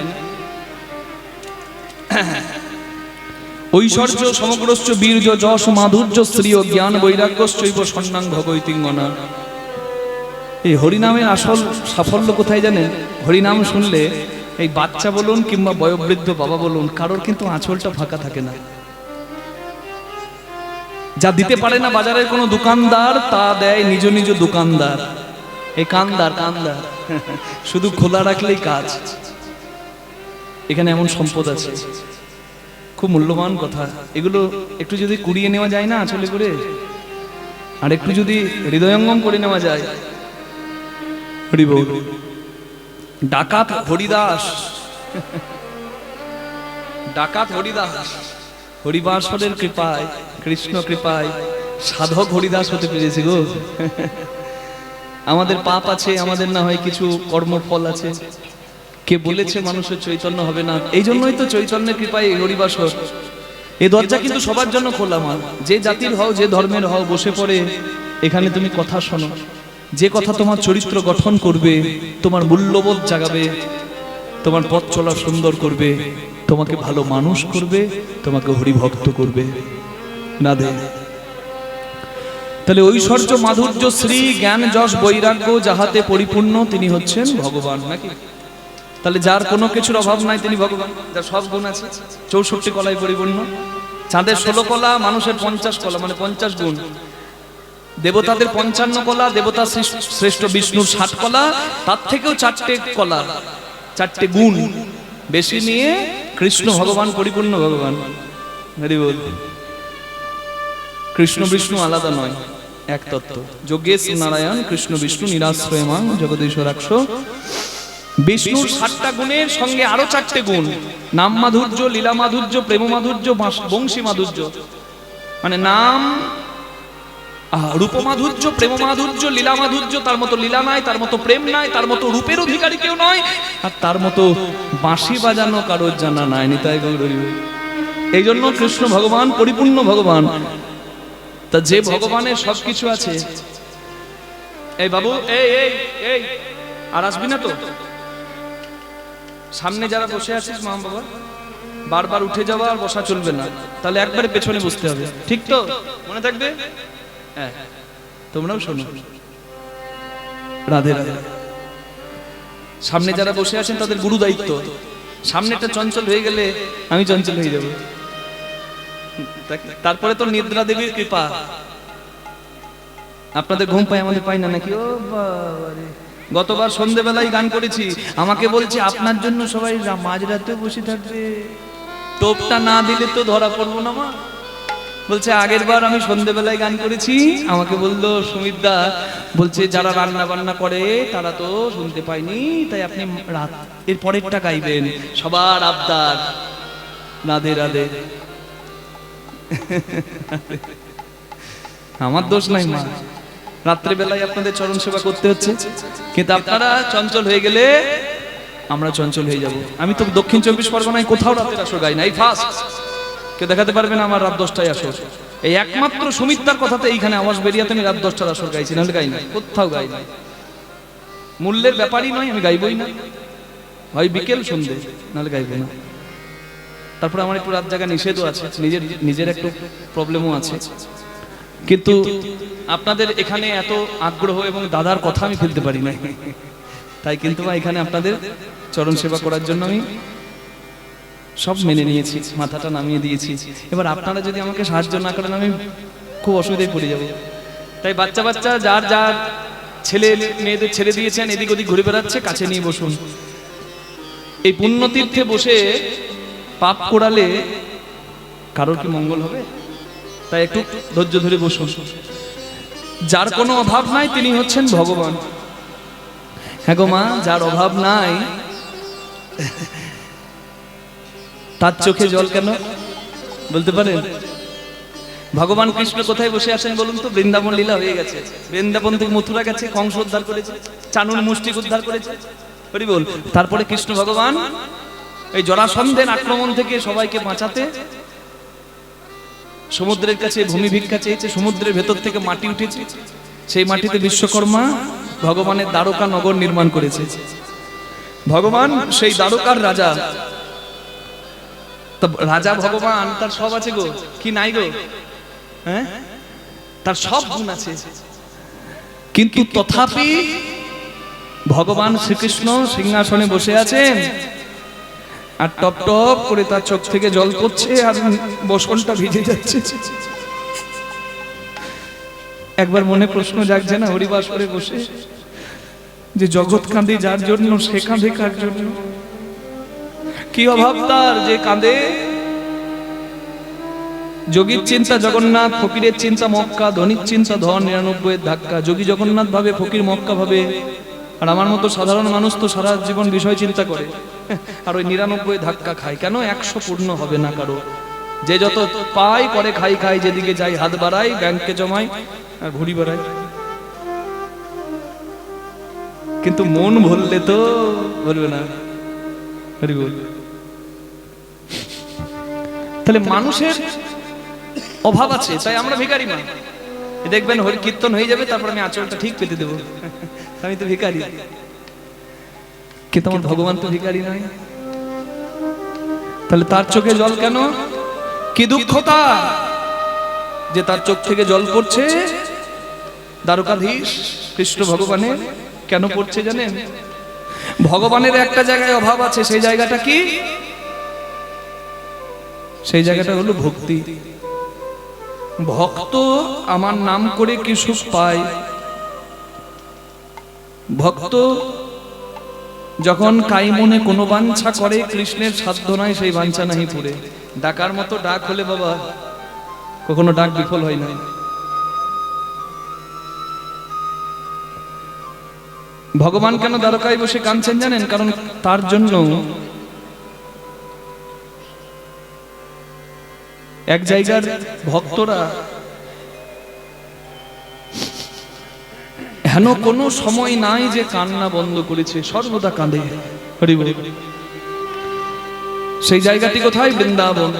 ঐশ্বর্য সমগ্রশ্চ বীর্য যশ মাধুর্য শ্রীয় জ্ঞান বৈরাগ্যশ্চৈব সন্ন্যাং ভগৈতিঙ্গনা। এই হরিনামের আসল সাফল্য কোথায় জানেন? হরিনাম শুনলে এই বাচ্চা বলুন কিংবা বয়োবৃদ্ধ বাবা বলুন, কারোর কিন্তু আঁচলটা ফাঁকা থাকে না। যা দিতে পারে না বাজারের কোনো দোকানদার, তা দেয় নিজ নিজ দোকানদার। এই কান্দার কান্দার শুধু খোলা রাখলেই কাজ। এখানে এমন সম্পদ আছে, খুব মূল্যবান কথা। এগুলো একটু যদি কুড়িয়ে নেওয়া যায় না আঁচলে করে, আর একটু যদি হৃদয়ঙ্গম করে নেওয়া যায়। হরি বল। ডাকাত হরিদাস, ডাকাত হরিদাস হরিবাসরের কৃপায়, কৃষ্ণ কৃপায় সাধক হরিদাস হতে পেরেছি গো। আমাদের পাপ আছে, আমাদের না হয় কিছু কর্মফল আছে। কে বলেছে মানুষের চৈতন্য হবে না? এই জন্যই তো চৈতন্যের কৃপায় হরিবাসর। এই দরজা কিন্তু সবার জন্য খোলা। মা, যে জাতির হও, যে ধর্মের হও, বসে পড়ে এখানে তুমি কথা শোনো। যে কথা তোমার চরিত্র গঠন করবে, তোমার মূল্যবোধ জাগাবে, তোমার পথ চলা সুন্দর করবে, তোমাকে ভালো মানুষ করবে, তোমাকে হরিভক্ত করবে। না দে। তাহলে ঐশ্বর্য মাধুর্য শ্রী জ্ঞান যশ বৈরাগ্য যাহাতে পরিপূর্ণ তিনি হচ্ছেন ভগবান, নাকি? তাহলে যার কোনো কিছুর অভাব নাই তিনি ভগবান, যার সব গুণ আছে, 64 কলায় পরিপূর্ণ। চাঁদের 16 কলা, মানুষের 50 কলা, মানে 50 গুণ। দেবতাদের 55 কলা, দেবতা শ্রেষ্ঠ বিষ্ণুর 60 কলা, তার থেকেও 4টে কলা, 4টে গুণ বেশি নিয়ে কৃষ্ণ ভগবান পরিপূর্ণ ভগবান। হরি বল। কৃষ্ণ বিষ্ণু আলাদা নয়, এক তত্ত্ব। যোগেশ নারায়ণ কৃষ্ণ বিষ্ণু নিরাশ্রয়মাং জগদীশ্বরাক্ষ। বিষ্ণুর 60টা গুণের সঙ্গে আরো 4টে গুণ, নাম মাধুর্য, লীলা মাধুর্য, প্রেম মাধুর্য, বংশী মাধুর্য। মানে নাম, রূপ মাধুর্য, প্রেম মাধুর্য, লীলা মাধুর্য। তার মতো লীলা নাই, তার মতো প্রেম নাই, তার মতো রূপের অধিকারী কেউ নয়, আর তার মতো বাঁশি বাজানো কারোর জানা নাই। নিতাই গৌর হরি বল। এই জন্য কৃষ্ণ ভগবান পরিপূর্ণ ভগবান। তা যে ভগবানের সবকিছু আছে। এই বাবু, এই এই এই আর আসবি না তো? সামনে যারা বসে আছিস মা বাবা, বারবার উঠে যাওয়া আর বসা চলবে না। তাহলে একবারে পেছনে বসতে হবে, ঠিক তো? মনে থাকবে? হ্যাঁ, তোমরাও শোনো। রাধে রাধে। সামনে যারা বসে আছেন তাদের গুরু দায়িত্ব। সামনেটা চঞ্চল হয়ে গেলে আমি চঞ্চল হয়ে যাব। তারপরে তো নিদ্রা দেবীর কৃপা। আপনাদের ঘুম পায়, আমাদের পাই না নাকি? ও বাবারে, গতবার সন্ধ্যেবেলায় গান করেছি, আমাকে বলছে আপনার জন্য সবাই মাঝরাতে বসে থাকবে, টোপটা না দিলে তো ধরা পড়বো না। মা বলছে আগের বার আমি সন্ধ্যেবেলায় গান করেছি, আমাকে বললো সুমিতদা বলছে যারা রান্না বান্না করে তারা তো শুনতে পায়নি, তাই আপনি রাত এর পরেরটা গাইবেন, সবার আবদার। রাধে রাধে। আমার দোষ নাই মা, রাত্রেবেলায় আপনাদের চরণ সেবা করতে হচ্ছে, কিন্তু আপনারা চঞ্চল হয়ে গেলে আমরা চঞ্চল হয়ে যাব। আমি তো দক্ষিণ 24 পরগনায় কোথাও রাতের আসর গাই না, এই ফার্স্ট। কেউ দেখাতে পারবে না আমার রাত 10টায় আসর। এই একমাত্র সুমিত্রার কথাতে এইখানে আওয়াজ বেরিয়াতে আমি রাত 10টার আসর গাইছি, নাহলে গাই না, কোথাও গাই না। মূল্যের ব্যাপারই নয়, আমি গাইবই না, হয় বিকেল সন্ধে, নাহলে গাইবো না। তারপরে আমার একটু রাত জাগা নিষেধও আছে, নিজের একটু প্রবলেমও আছে। কিন্তু আপনাদের এখানে এত আগ্রহ এবং দাদার কথা আমি ফেলতে পারি না, তাই কিন্তু এখানে আপনাদের চরণ সেবা করার জন্য আমি সব মেনে নিয়েছি, মাথাটা নামিয়ে দিয়েছি। এবার আপনারা যদি আমাকে সাহায্য না করেন আমি খুব অসুবিধায় পড়ে যাব। তাই বাচ্চা বাচ্চা যার যার ছেলে মেয়েদের ছেড়ে দিয়েছেন এদিক ওদিক ঘুরে বেড়াচ্ছে, কাছে নিয়ে বসুন। এই পুণ্যতীর্থে বসে পাপ কোড়ালে কারোর কি মঙ্গল হবে? তাই একটু ধৈর্য ধরে বসুন। যার কোনো অভাব নাই তিনি হচ্ছেন ভগবান। হ্যাঁ গো মা, যার অভাব নাই তার চোখে জল কেন বলতে পারেন? ভগবান কৃষ্ণ কোথায় বসে আছেন বলুন তো? বৃন্দাবন লীলা হয়ে গেছে। বৃন্দাবন থেকে মথুরা গেছে, কংস উদ্ধার করেছে, চানুর মুষ্টিক উদ্ধার করেছে, হরি বল। তারপরে কৃষ্ণ ভগবান এই জরাসন্ধের আক্রমণ থেকে সবাইকে বাঁচাতে সমুদ্রের কাছে ভূমি ভিক্ষা চেয়েছে। সমুদ্রের ভেতর থেকে মাটি উঠেছে, সেই মাটিতে বিশ্বকর্মা ভগবানের দ্বারকা নগর নির্মাণ করেছে। ভগবান সেই দ্বারকার রাজা। তো রাজা ভগবান, তার সব আছে গো, কি নাই গো? হ্যাঁ, তার সব গুণ আছে, কিন্তু তথাপি ভগবান শ্রীকৃষ্ণ সিংহাসনে বসে আছেন আর টপ টপ করে তার চোখ থেকে জল পড়ছে আর বসনটা ভিজে যাচ্ছে। একবার মনে প্রশ্ন জাগছে না হরিবাসরে বসে, যে জগৎ কাঁদে যার জন্য, সে কাঁদে কার জন্য? কি অভাব তার যে কাঁদে? যোগীর চিন্তা জগন্নাথ, ফকিরের চিন্তা মক্কা, ধনির চিন্তা ধন 99 ধাক্কা। যোগী জগন্নাথ ভাবে, ফকির মক্কা ভাবে, আর আমার মতো সাধারণ মানুষ তো সারা জীবন বিষয় চিন্তা করে আর ওই 99 ধাক্কা খায়। কেন? 100 পূর্ণ হবে না কারো। যে যত পাই করে খাই খাই, যেদিকে যাই হাত বাড়াই, ব্যাংকে জমাই আর ঘুড়ি বাড়াই, কিন্তু মন ভরলে তো বলবে না। হরি বল। তাহলে মানুষের অভাব আছে, তাই আমরা ভিখারি না। দেখবেন হরি কীর্তন হয়ে যাবে, তারপর আমি আঁচলটা ঠিক পেতে দেবো, আমি তো ভিখারি। কিন্তু আমার ভগবান তো ভিখারি নয়। তাহলে তার চোখে জল কেন? কি দুঃখ তার যে তার চোখ থেকে জল পড়ছে? দ্বারকাধীশ কৃষ্ণ ভগবানের কেন পড়ছে জানেন? ভগবানের একটা জায়গায় অভাব আছে, সেই জায়গাটা কি? সেই জায়গাটা হলো ভক্তি। ভক্ত আমার নাম করে কি সুখ পায়? ভক্ত যখন কাইমনে কোনো বাঞ্ছা করে, কৃষ্ণের সাধ্য নাই সেই বাঞ্ছা নাহি পুরে। ডাকার মতো ডাক হলে বাবা কখনো ডাক বিফল হয় না। ভগবান কেন দ্বারকায় বসে কাঁদছেন জানেন? কারণ তার জন্য এক জায়গার ভক্তরা হেন কোনো সময় নাই যে কান্না বন্ধ করেছে, সর্বদা কাঁদে। হরি বল। সেই জায়গাটি কোথায়? বৃন্দাবন।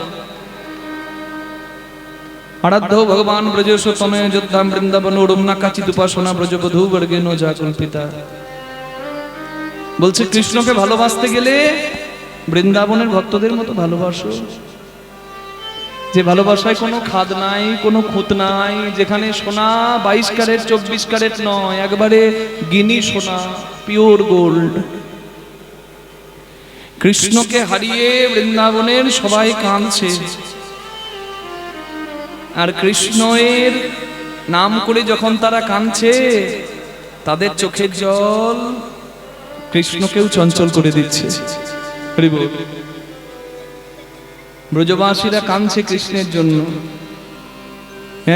আরাধ্য ভগবান ব্রজেশ তনয় যোদ্ধাম বৃন্দাবন ওড়মনা কাচিত উপাসনা ব্রজবধূ বর্গে ন যা কল্পিতা। বলছে কৃষ্ণকে ভালোবাসতে গেলে বৃন্দাবনের ভক্তদের মতো ভালোবাসো, যে ভালোবাসায় কোনো খাদ নাই, কোনো খুঁত নাই, যেখানে সোনা 22 ক্যারেট 24 ক্যারেট নয়, একবারে গিনি সোনা, পিওর গোল্ড। কৃষ্ণকে হারিয়ে বৃন্দাবনের সবাই কাঁদছে, আর কৃষ্ণের নাম করে যখন তারা কাঁদছে, তাদের চোখের জল কৃষ্ণকেও চঞ্চল করে দিচ্ছে। হরি বল। ব্রজবাসীরা কাঁদছে কৃষ্ণের জন্য।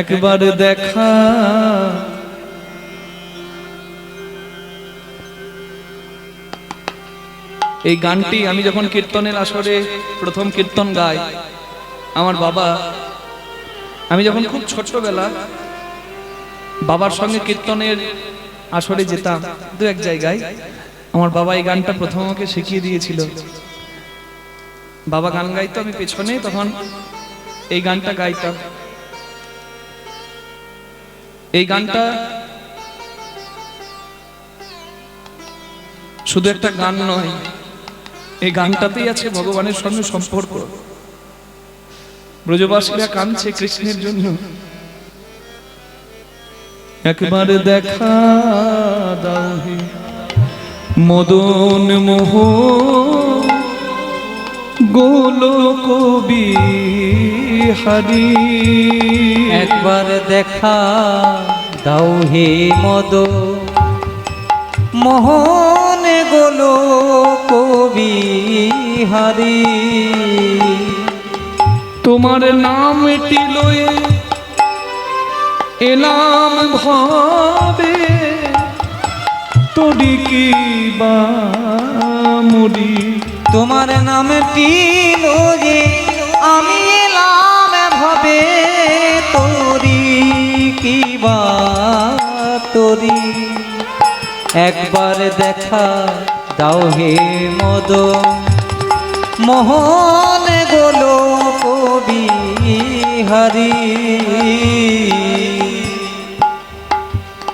একবার দেখা এই গানটি আমি যখন কীর্তনের আসরে প্রথম কীর্তন গাই, আমার বাবা, আমি যখন খুব ছোটবেলা বাবার সঙ্গে কীর্তনের আসরে যেতাম দু এক জায়গায়, আমার বাবা এই গানটা প্রথম আমাকে শিখিয়ে দিয়েছিল। বাবা গান গাইতো, আমি পেছনে তখন এই গানটা গাইতাম। এই গানটা শুধু একটা গান নয়, এই গানটাতেই আছে ভগবানের সঙ্গে সম্পর্ক। ব্রজবাসীরা কাঁদছে কৃষ্ণের জন্য। একবার দেখা দাও হে মদন মোহ গোলক বিহারী। একবার দেখা দাও হে মদ মোহন গোলক বিহারী। তোমার নামটি লয়ে এলাম ভাবে, তোরি কি বা মরি। তোমার নামটি লয়ে আমি এলাম ভাবে, তোরি কি বা তোরি। একবার দেখা দাও হে মদ মোহন গোলক বিহারী।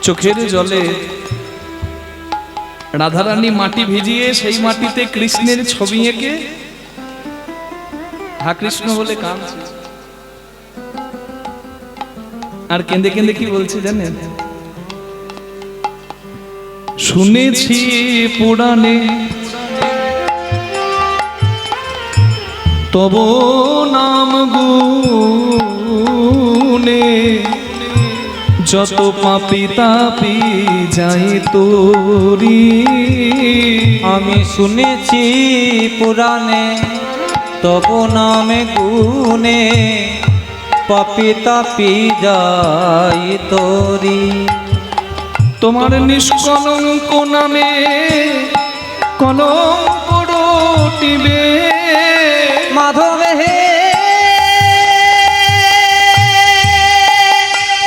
চোখের জলে রাধারানী মাটি ভিজিয়ে সেই মাটিতে কৃষ্ণের ছবি এঁকে হা কৃষ্ণ বলে কাঁদছে। আর কেঁদে কেঁদে কি বলছে জানেন? শুনেছি পুরাণে তব নাম গুণে, যত পাপি তাপি যায় তোরি। আমি শুনেছি পুরাণে তব নামে গুণে, পাপি তাপি যাই তোরি। তোমার নিষ্কলঙ্ক নামে কলঙ্ক রটিবে। মাধব হে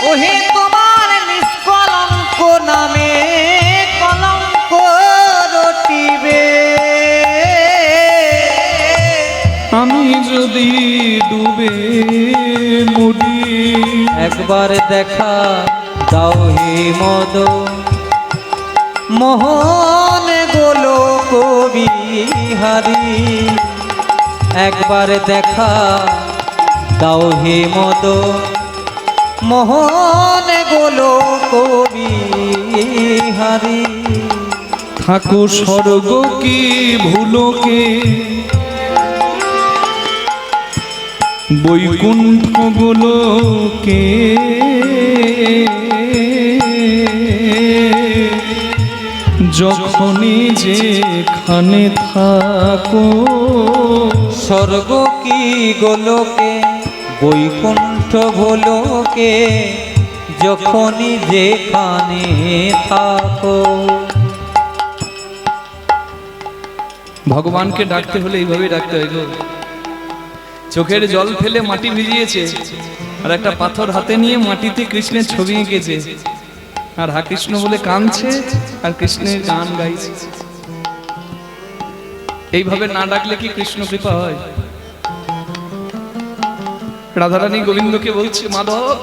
ওহে তোমার নিষ্কলঙ্ক নামে কলঙ্ক রটিবে। আমি যদি ডুবে মরি। একবার দেখা দাও হে মদ মোহন গোলক বিহারী। একবার দেখা দাও হে মদ মোহন গোলক বিহারী। থাকো স্বর্গ কি ভুলোকে, বৈকুণ্ঠ গোলকে। যখনই যেখানে থাকো, স্বর্গ কি গোলকে বৈকুণ্ঠ গোলকে, যখনই যেখানে থাকো। ভগবানকে ডাকতে হলে এইভাবে ডাকতে হয় গো। চোখের জল ফেলে মাটি ভিজিয়েছে, আর একটা পাথর হাতে নিয়ে মাটিতে কৃষ্ণের ছবি এঁকেছে, আর হা কৃষ্ণ বলে কাঁদছে, আর কৃষ্ণের গান গাইছে। এইভাবে না ডাকলে কি কৃষ্ণ কৃপা হয়? রাধারানী গোবিন্দকে বলছে, মাধব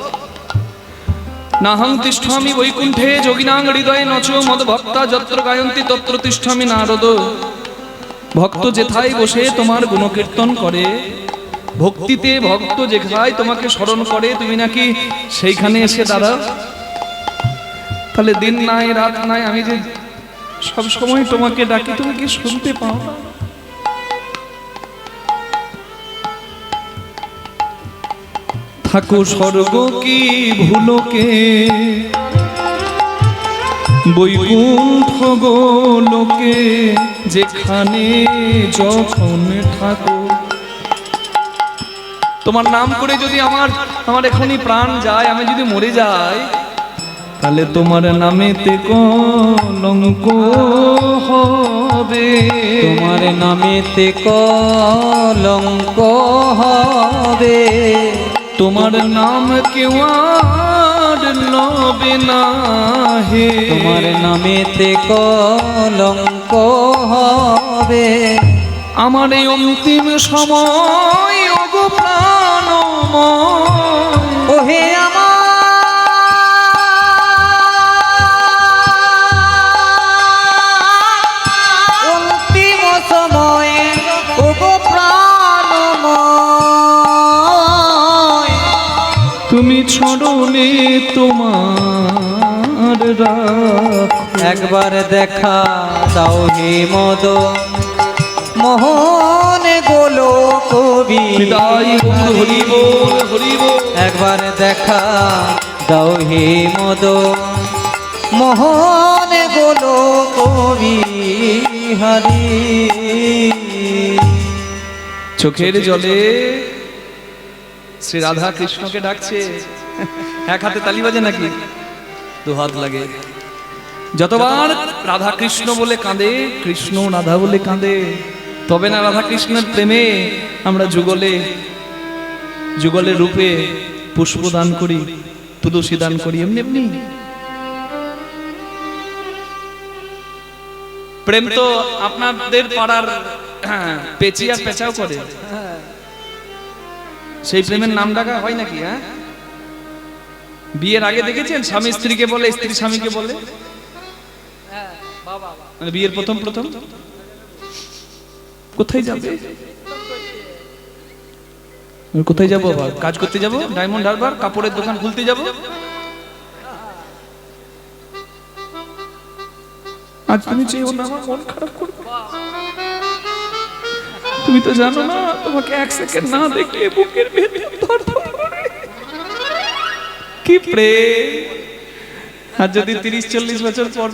নাহং তিষ্ঠামি বৈকুণ্ঠে যোগিনাং হৃদয়ে নচ মদ ভক্তা যত্র গায়ন্তি তত্র তিষ্ঠামি নারদ। ভক্ত যেথায় বসে তোমার গুণকীর্তন করে, ভক্তিতে ভক্ত যেখায় তোমাকে স্মরণ করে, তুমি নাকি সেইখানে এসে দাঁড়াও। তাহলে দিন নাই রাত নাই, আমি যে সব সময় তোমাকে ডাকি, তুমি কি শুনতে পাও? থাকো স্বর্গ কি ভুলোকে, বৈকুণ্ঠ গোলকে, যেখানে যখন থাকো। তোমার নাম করে যদি আমার এখনই প্রাণ যায়, আমি যদি মরে যাই, তাহলে তোমার নামেতে কলঙ্ক হবে। তোমার নামেতে কলঙ্ক হবে। তোমার নাম কেউ আর লবে না হে। তোমার নামেতে কলঙ্ক হবে। আমার এই অন্তিম সময় ওগো প্রাণময়, ওহে আমার অন্তিম সময়ে ওগো প্রাণময়, তুমি ছড়নে তোমার রাখ। একবার দেখা দাও হে মদ মোহন গোলো কবি বিদায় বন্ধু, হরি বল, হরি বল। একবার দেখা দাও হে মদ মোহন গোলো কবি হরি। চোখের জলে শ্রী রাধা কৃষ্ণকে ডাকছে। এক হাতে তালি বাজে নাকি? দু হাত লাগে। যতবার রাধা কৃষ্ণ বলে কাঁদে, কৃষ্ণ রাধা বলে কাঁদে, তবে না রাধা কৃষ্ণের প্রেমে আমরা যুগলের রূপে পুষ্প দান করি, তুলসী দান করি। এমনি এমনি প্রেম তো আপনাদের পাড়ার পেঁচি আর পেঁচাও করে, সেই প্রেমের নাম ডাকা হয় নাকি? হ্যাঁ, বিয়ের আগে দেখেছেন স্বামী স্ত্রীকে বলে, স্ত্রী স্বামীকে বলে, মানে বিয়ের প্রথম কোথায় যাবে, কোথায় যাবো, আবার কাজ করতে যাব, ডায়মন্ড হারবার কাপড়ের দোকান খুলতে যাব। আজ তুমি চেয়েও না, আমার মন খারাপ করবে। তুমি তো জানো না, তোমাকে এক সেকেন্ড না দেখলে বুকের ভেতর ধড়ধড় করে। কি প্রেম! আর যদি 30-40 বছর পর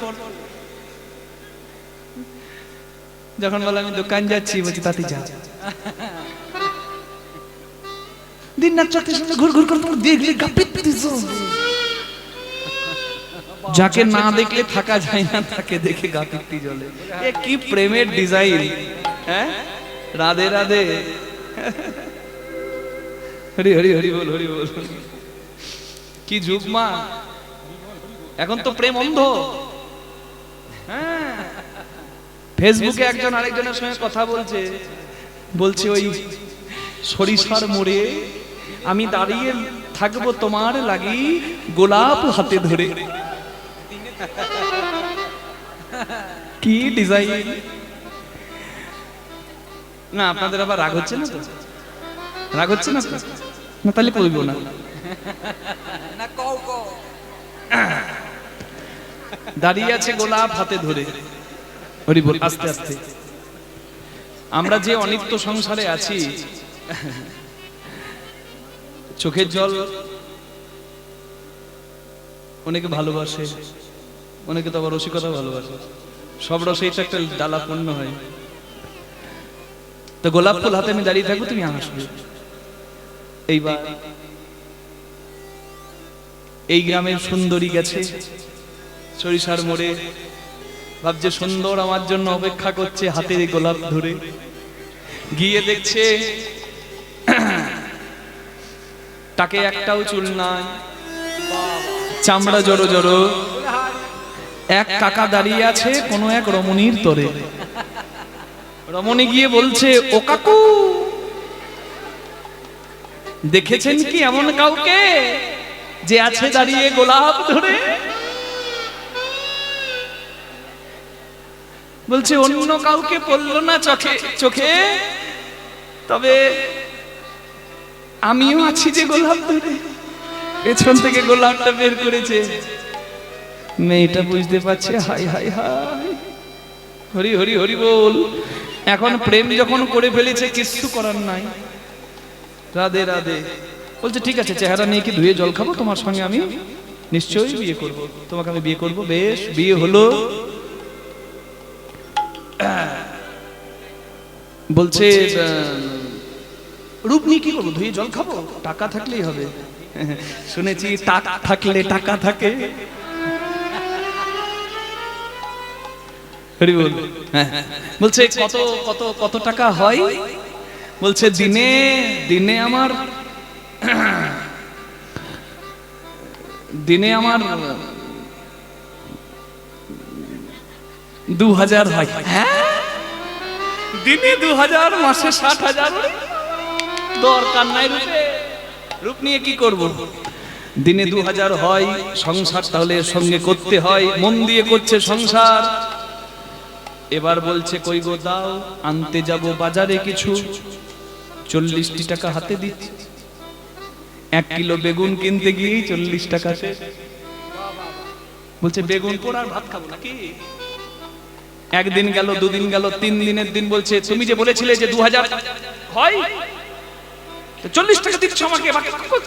যখন বলে আমি দোকান যাচ্ছি, বলছি তাতে যা, দিন রাত চোখের সামনে ঘুর ঘুর করে তোমার দেখলে গাপিত দিছো। যাকে না দেখলে থাকা যায় না, তাকে দেখে গা পিত্তি জ্বলে। এ কি প্রেমের ডিজাইন! হ্যাঁ, রাধে রাধে, হরি হরি হরি বল, হরি বল। কি যুগ মা! এখন তো প্রেম অন্ধ। হ্যাঁ, ফেসবুকে একজন আরেকজনের সঙ্গে কথা বলছে ওই সরিষার মোড়ে আমি দাঁড়িয়ে থাকবো তোমার লাগি গোলাপ হাতে ধরে। কি ডিজাইন! না আপনাদের আবার রাগ হচ্ছে না তো? রাগ হচ্ছে না তো? না তাহলে বলবো না। দাঁড়িয়ে আছে গোলাপ হাতে ধরে, হরি বল। আস্তে আস্তে আমরা যে অনিত্য সংসারে আছি, চোখের জল অনেকে ভালোবাসে, অনেকে তো আবার রসিকতা ভালোবাসে। সব রসে এটা একটা ডালা পূর্ণ হয়। তো গোলাপ ফুল হাতে আমি দাঁড়িয়ে থাকবো, তুমি আসবে। এইবার এই গ্রামের সুন্দরী গেছে সরিষার মোড়ে, ভাবছে সুন্দর আমার জন্য অপেক্ষা করছে, হাতে গোলাপ ধরে। গিয়ে দেখছে তাকে একটাও চুল নাই, চামড়া জড়ো জড়ো। এক কাকা দাঁড়িয়ে আছে কোনো এক রমণীর তরে। রমণী গিয়ে বলছে, ও কাকু, দেখেছেন কি এমন কাউকে যে আছে দাঁড়িয়ে গোলাপ ধরে? বলছে অন্য কাউকে পড়লো না চোখে, তবে আমিও আছি যে গোলাপ ধরে। পেছন থেকে গোলাপটা বের করেছে, মেয়েটা বুঝতে পারছে, হাই হাই হাই, হরি হরি হরি বল। এখন প্রেম যখন করে ফেলেছে, কিচ্ছু করার নাই, রাধে রাধে। বলছে ঠিক আছে, চেহারা নিয়ে কি ধুয়ে জল খাবো, তোমার সঙ্গে আমি নিশ্চয়ই বিয়ে করব, তোমাকে আমি বিয়ে করব। বেশ, বিয়ে হলো। বলছে রূপ নিয়ে কি করবো, ধুয়ে জল খাবো, টাকা থাকলেই হবে। শুনেছি টাকা থাকলে টাকা থাকে। বলছে কত কত কত টাকা হয়? বলছে দিনে দিনে আমার 2000 হয়। হ্যাঁ, দিনে 2000, মাসে 60,000। দরকার নাই রূপ নিয়ে কি করব? দিনে 2000 হয়, সংসার তাহলে এর সঙ্গে করতে হয়, মন দিয়ে করছে সংসার। এবার বলছে কই গো দাও, আনতে যাব বাজারে কিছু। 40টি টাকা হাতে দিচ্ছি। 1 কিলো বেগুন কিনতে গিয়ে 40 টাকা শেষ। বলছে বেগুন পোড়া আর ভাত খাবো নাকি? একদিন গেল, দুদিন গেল, 3 দিনের দিন বলছে তুমি যে বলেছিলে যে 2000 হয়, 40 টাকা দিচ্ছ আমাকে,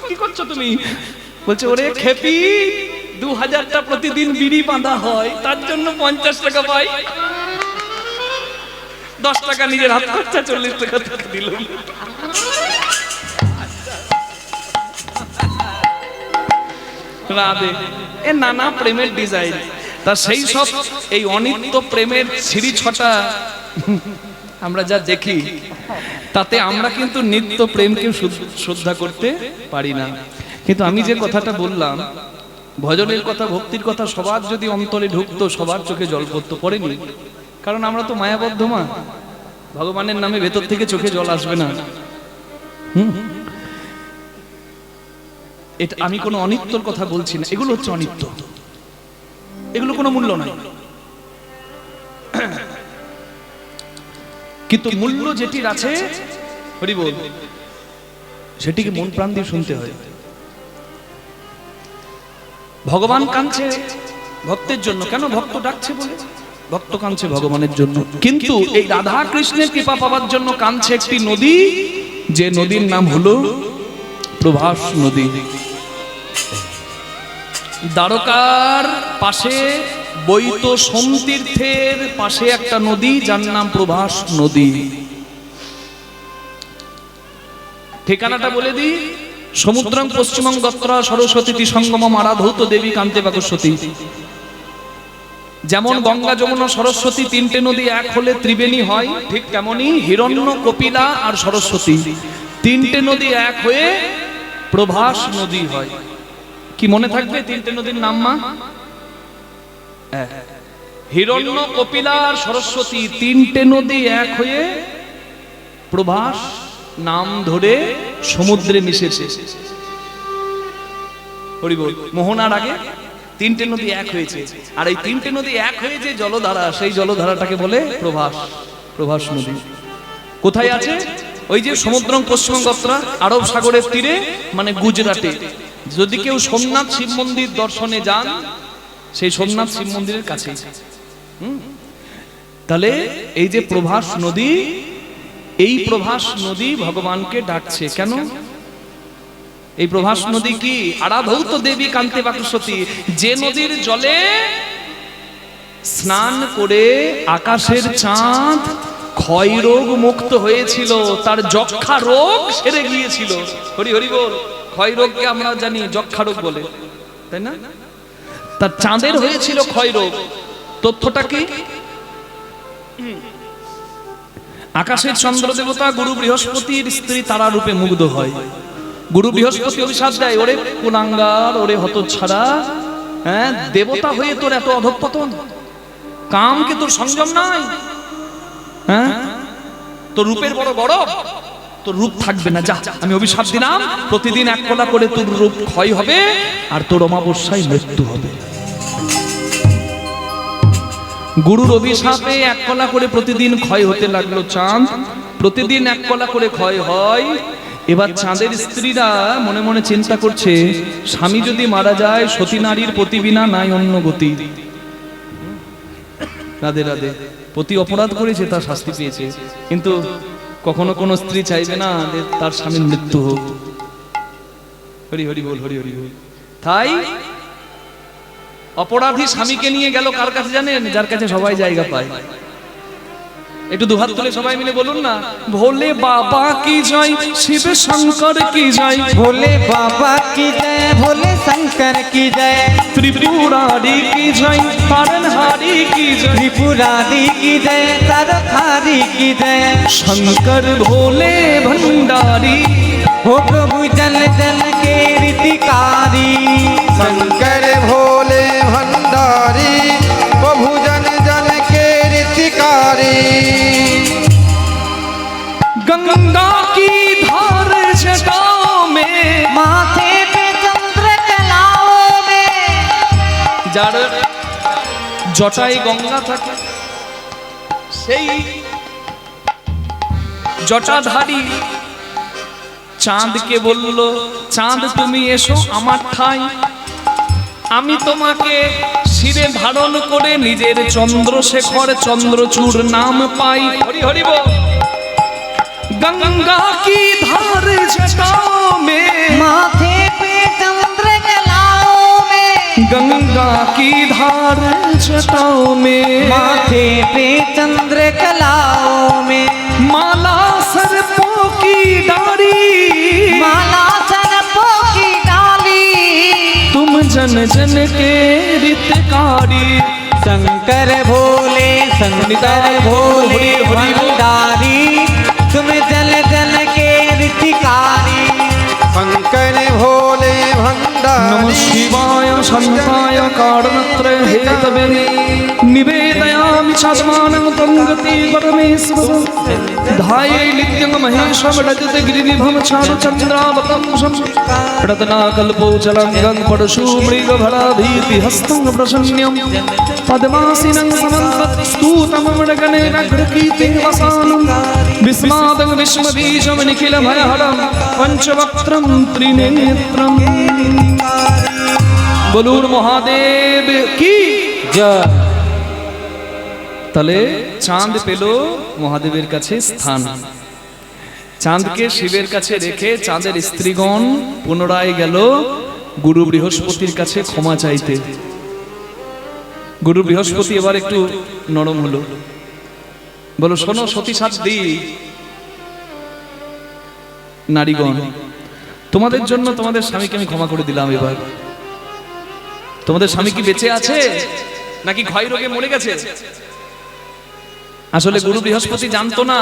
কি করছো তুমি? বলছে ওরে খেপি, 2000টা প্রতিদিন বিড়ি বাঁধা হয়, তার জন্য 50 টাকা পাই। 10 টাকা নিজের হাত খরচা, 40 টাকা তাকে দিল। রাধে, এ নানা প্রেমের ডিজাইন। তা সেই সব এই অনিত্য প্রেমের ছিঁড়ি ছটা আমরা যা দেখি, তাতে আমরা কিন্তু নিত্য প্রেমকে শ্রদ্ধা করতে পারি না। কিন্তু আমি যে কথাটা বললাম, ভজনের কথা, ভক্তির কথা সবার যদি অন্তরে ঢুকতো, সবার চোখে জল পড়তো, পড়েনি? কারণ আমরা তো মায়াবদ্ধ মা, ভগবানের নামে ভেতর থেকে চোখে জল আসবে না। এটা আমি কোনো অনিত্যর কথা বলছি না, এগুলো হচ্ছে অনিত্য, এগুলো কোনো মূল্য নাই। কিন্তু মূল্য যেটির আছে, হরি বল, সেটিকে মন প্রাণ দিয়ে শুনতে হয়। ভগবান কাঁদছে ভক্তের জন্য, কেন? ভক্ত ডাকছে বলে ভক্ত কাঁদছে ভগবানের জন্য। কিন্তু এই রাধা কৃষ্ণের কৃপা পাওয়ার জন্য কাঁদছে একটি নদী, যে নদীর নাম হলো প্রভাস নদী। দ্বারকার পাশে বৈত সোমতীর্থের পাশে একটা নদী, যার নাম প্রভাস নদী। ঠিকানাটা বলে দিই, সমুদ্রং পশ্চিমং গত্রা সরস্বতী সঙ্গমম আরাধৌত দেবী কান্তে বাকস্বতী। যেমন গঙ্গা, যমুনা, সরস্বতী 3টে নদী এক হলে ত্রিবেণী হয়, ঠিক তেমনি হিরণ্য, কপিলা আর সরস্বতী 3টে নদী এক হয়ে প্রভাস নদী হয়। কি মনে থাকবে 3টে নদীর নাম মা? হিরণ্য, কপিলা আর সরস্বতী 3টে নদী এক হয়ে প্রভাস নাম ধরে সমুদ্রে মিশেছে। হরি বল। মোহনার আগে 3টে নদী এক হয়েছে, আর এই 3টে নদী এক হয়ে যে জলধারা, সেই জলধারাটাকে বলে প্রভাস, প্রভাস নদী। কোথায় আছে? ওই যে সমুদ্রং পশ্চিমং গত্রা, আরব সাগরের তীরে, মানে গুজরাটে। যদি কেউ সোমনাথ শিব মন্দির দর্শনে যান, সেই সোমনাথ শিব মন্দিরের কাছে। তাহলে এই যে প্রভাস নদী, এই প্রভাস নদী ভগবানকে ডাকছে কেন? এই প্রভাস নদী কি? আরাধৌত দেবী কান্তে বাকস্বতী, যে নদীর জলে স্নান করে আকাশের চাঁদ ক্ষয় রোগ মুক্ত হয়েছিল, তার যক্ষা রোগ সেরে গিয়েছিল। হরি হরি বল। ক্ষয় রোগকে আমরা জানি যক্ষা রোগ বলে, তাই না? তার চাঁদের হয়েছিল ক্ষয় রোগ। তথ্যটা কি? আকাশের চন্দ্র দেবতা গুরু বৃহস্পতির স্ত্রী তারা রূপে মুগ্ধ হয়। গুরু বৃহস্পতি অভিশাপ দেয়, ওরে কুলাঙ্গার, ওরে হতচ্ছাড়া, হ্যাঁ, দেবতা হয়ে তোর এত অধঃপতন, কামকে তোর সংযম নাই, হ্যাঁ, তোর রূপের বড় গরব, তোর রূপ থাকবে না, যা, আমি অভিশাপ দিলাম, প্রতিদিন 1 কলা করে তোর রূপ ক্ষয় হবে, আর তোর অমাবস্যায় মৃত্যু হবে। গুরুর অভিশাপে 1 কলা করে প্রতিদিন ক্ষয় হতে লাগলো চাঁদ, প্রতিদিন 1 কলা করে ক্ষয় হয়। এবার চাঁদের স্ত্রীরা মনে মনে চিন্তা করছে, স্বামী যদি মারা যায়, সতী নারীর পতি বিনা নাই অন্য গতি। রাধে রাধে। পতি অপরাধ করেছে, তার শাস্তি পেয়েছে, কিন্তু কখনো কোনো স্ত্রী চাইবে না যে তার স্বামীর মৃত্যু হোক। হরি হরি বল, হরি হরি বল। তাই অপরাধী স্বামীকে নিয়ে গেল কার কাছে জানেন? যার কাছে সবাই জায়গা পায়। একটু দুহাত তুলে সবাই মিলে বলুন না, ভোলে বাবা কি জয়, শিব শঙ্কর কি জয়, भोले बाबा की जय, भोले शंकर की जय, ত্রিপুরারি কি জয়, তারণহারি কি জয়, त्रिपुरारी की जय, तारखारी की जय। शंकर भोले भंडारी, हो प्रभु जन जन के रीतिकारी, शंकर भोले भंडारी, प्रभु जन जन के रीतिकारी। गंगा की धार जटाओं में, माथे पे चंद्र कलाओं में, যার জটায় গঙ্গা থাকে, সেই জটাধারী চাঁদকে বলল, চাঁদ তুমি এসো আমার ঠাই, আমি তোমাকে শিরে ধারণ করে নিজের চন্দ্রশেখর চন্দ্রচূড় নাম পাই। হরি হরি বল। गंगा की धार जटाओं में, माथे पे चंद्र कलाओं में, गंगा की धार जटाओं में, माथे पे चंद्र कलाओं में, माला सर्पों की डाली, माला सर्पों की डाली, तुम जन जन के रितकारी। शंकर भोले भंडारी, तुम जल जल के ऋतिकारी। शंकर भोले भंडारी। नमः शिवाय शांताय कारणत्रय हेतवे निवेदयामि चात्मानं तंगति परमेश्वर धाये नित्यं महेशं रजत गिरिविभं चारुचन्द्रावतंसं रत्नाकल्पोचलं गङ्गपरशु मृगभराभीति हस्तं प्रसन्न्यं पद्मासीनं समन्तस्तूतं मृगनेन गृहीतं वसानं विस्मादं विश्वबीजं निखिलभयहरं पञ्चवक्त्रं त्रिनेत्रं। বলুন মহাদেব কি जय। তাহলে চাঁদ পেল মহাদেবের কাছে স্থান। চাঁদকে শিবের কাছে রেখে চাঁদের স্ত্রীগণ পুনরায় গেল গুরু বৃহস্পতির কাছে ক্ষমা চাইতে। গুরু বৃহস্পতি এবার একটু নরম হলো, বলো শোনো সতী সাধ্বী নারীগণ, তোমাদের জন্য তোমাদের স্বামীকে আমি ক্ষমা করে দিলাম। এবার তোমাদের স্বামী কি বেঁচে আছে নাকি ক্ষয় রোগে মরে গেছে? আসলে গুরু বৃহস্পতি জানতো না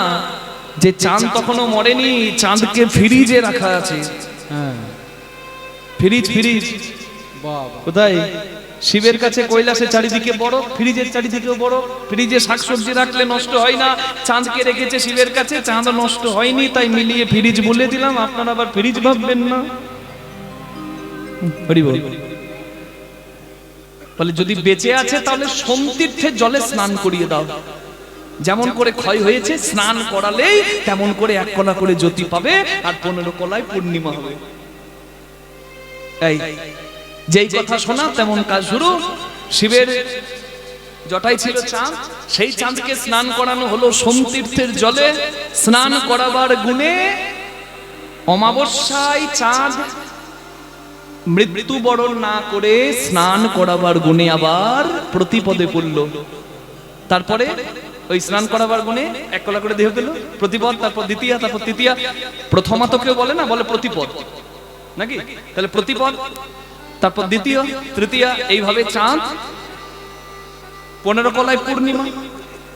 যে চাঁদ তখনো মরেনি, চাঁদকে ফ্রিজে রাখা আছে। ফ্রিজ ফ্রিজ কোথায়? শিবের কাছে কৈলাসে চারিদিকে বরফ, ফ্রিজের চারিদিকেও বরফ। ফ্রিজে শাকসবজি রাখলে নষ্ট হয় না, চাঁদকে রেখেছে শিবের কাছে, চাঁদ নষ্ট হয়নি, তাই মিলিয়ে ফ্রিজ বলে দিলাম। আপনারা আবার ফ্রিজ ভাববেন না। হরি বল। বলে যদি বেঁচে আছে তাহলে সোমতীর্থের জলে স্নান করিয়ে দাও। যেমন করে ক্ষয় হয়েছে স্নান করালেই তেমন করে 1 কলা করে জ্যোতি পাবে, আর 15 কলায় পূর্ণিমা হবে। এই যেই কথা শোনা তেমন কাজ শুরু। শিবের জটাই ছিল চাঁদ, সেই চাঁদকে স্নান করানো হলো সোমতীর্থের জলে। স্নান করাবার গুণে অমাবস্যায় চাঁদ মৃত্যুবরণ না করে স্নান করাবার গুণে আবার প্রতিপদে পড়ল। তারপরে ওই স্নান করাবার গুণে 1 কলা করে দেহ পেল, প্রতিপদ, তারপর দ্বিতীয়া, তারপর তৃতীয়া। প্রথমা তো কেউ বলে না, বলে প্রতিপদ নাকি? তাহলে প্রতিপদ, তারপর দ্বিতীয়, তৃতীয়া, এইভাবে চাঁদ 15 কলায় পূর্ণিমা।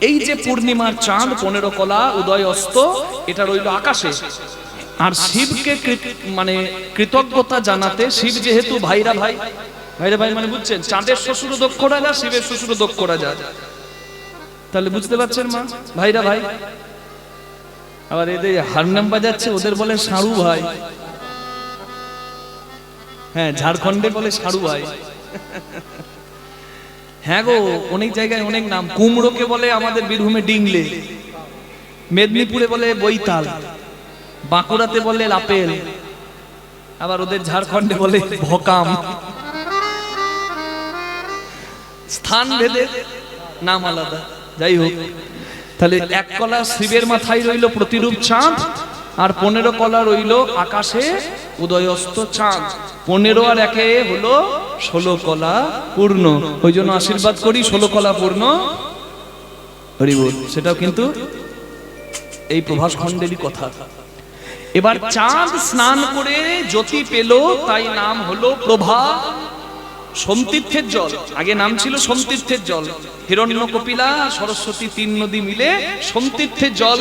এই যে পূর্ণিমার চাঁদ 15 কলা উদয় অস্ত, এটা রইল আকাশে। আর শিবকে মানে কৃতজ্ঞতা জানাতে, শিব যেহেতু ভাইরা ভাই, ভাইরা ভাই মানে বুঝছেন, চাঁদের শ্বশুর দক্ষ রাজা, শিবের শ্বশুর দক্ষ রাজা। তাহলে বুঝতে পারছেন মা, ভাইরা ভাই। আবার এদের হারনাম বাজাচ্ছে, ওদের বলে সারু ভাই। হ্যাঁ, ঝাড়খণ্ডে বলে সারু ভাই। হ্যাঁ গো, অনেক জায়গায় অনেক নাম। কুমড়োকে বলে আমাদের বীরভূমে ডিংলে, মেদিনীপুরে বলে বৈতাল, বাঁকুড়াতে বলে লাপেল, আবার ওদের ঝাড়খণ্ডে বলে ভকাম। স্থান ভেদে নাম আলাদা। যাই হোক, তাহলে 1 কলা শিবের মাথায় রইল প্রতিরূপ চাঁদ, আর 15 কলা রইল আকাশে উদয়স্ত চাঁদ। 15 আর 1 হলো 16 কলা পূর্ণ। ওই জন্য আশীর্বাদ করি 16 কলা পূর্ণ। হরি বল। সেটাও কিন্তু এই প্রভাস খণ্ডেরই কথা। এবার চাঁদ স্নান করে জ্যোতি পেল, তাই নাম হলো প্রভা। সোমতীর্থের জল, আগে নাম ছিল সোমতীর্থের জল। হিরণ্য কপিলা সরস্বতী 3 নদী মিলে সোমতীর্থের জল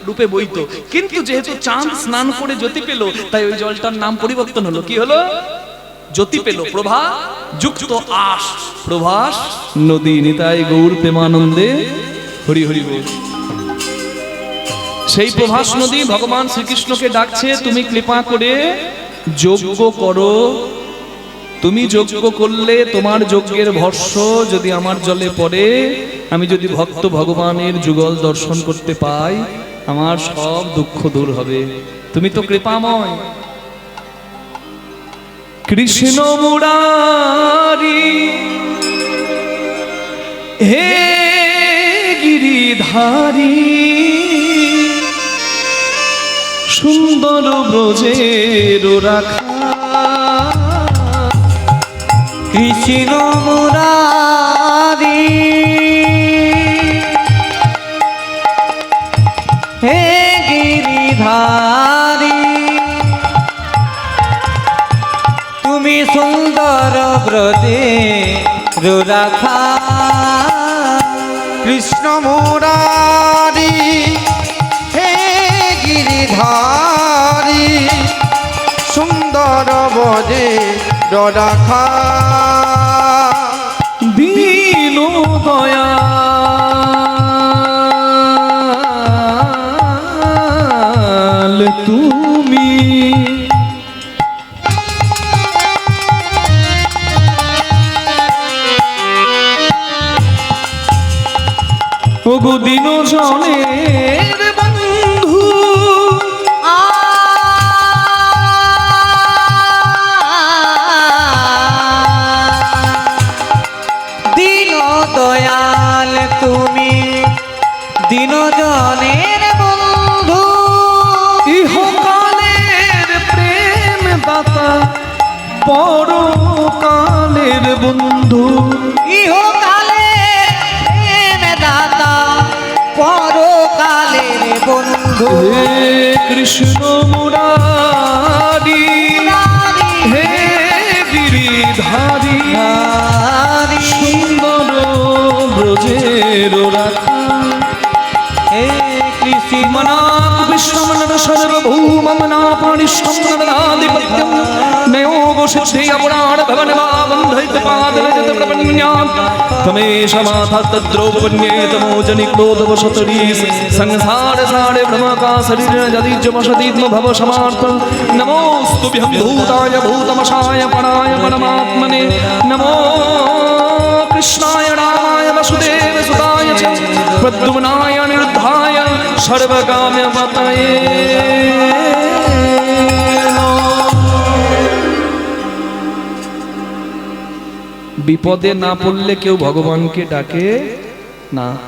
রূপে বইত। কিন্তু যেহেতু চাঁদ স্নান করে জ্যোতি পেল, তাই ওই জলটার নাম পরিবর্তন হলো। কি হলো? জ্যোতি পেল, প্রভা যুক্ত আশ, প্রভাস নদী। নিতাই গৌর প্রেমানন্দে হরি হরি বল। সেই প্রভাস নদী ভগবান শ্রীকৃষ্ণকে ডাকছে, তুমি কৃপা করে যজ্ঞ করো। তুমি যজ্ঞ করলে তোমার যজ্ঞের ভস্য যদি আমার জলে পড়ে, আমি যদি ভক্ত ভগবানের যুগল দর্শন করতে পাই, আমার সব দুঃখ দূর হবে। তুমি তো কৃপাময়। কৃষ্ণ মুরারি হে গিরিধারী সুন্দর ব্রজের রাখা কৃষ্ণ মুরারি হে গিরিধারী তুমি সুন্দর ব্রজে রাখা কৃষ্ণ মুরারি হে গিরিধারী সুন্দর বজে রাখা দীন দয়াল তুমি ওগো দিন জনের বন্ধু দীন দয়াল তুমি দীন জনের বন্ধু ইহকালের প্রেম দাতা পরকালের বন্ধু ইহকালের প্রেম দাতা পরকালের বন্ধু হে কৃষ্ণ মুরারি হে গিরিধারী সুন্দর ব্রজের রাখা হে কৃষ্ণ মনাক বিশ্বমনর সর্বভৌমমনাপানিষ্ঠম নরদাধিপত্যম নয়োগো সিদ্ধি অপুরাণ ভগনবা বন্ধৈত পাদরজত প্রপন্যাत् তমেশ মাথা তদ্রৌপন্যেতমোজনি ক্লোধবশতরীস সংসার সারে ভ্রমকা শরীর যদিজ বসতিত্ম ভব সমার্থ নমোস্তুভ্যং ভূতায় ভূতমশায় পরায় পরমাত্মনে নমো কৃষ্ণায় রামায় वसुदेव सुताय च प्रद्युम्नाय निरुद्धाय सर्वकाम्य पतये বিপদে না পড়লে কেউ ভগবানকে ডাকে না।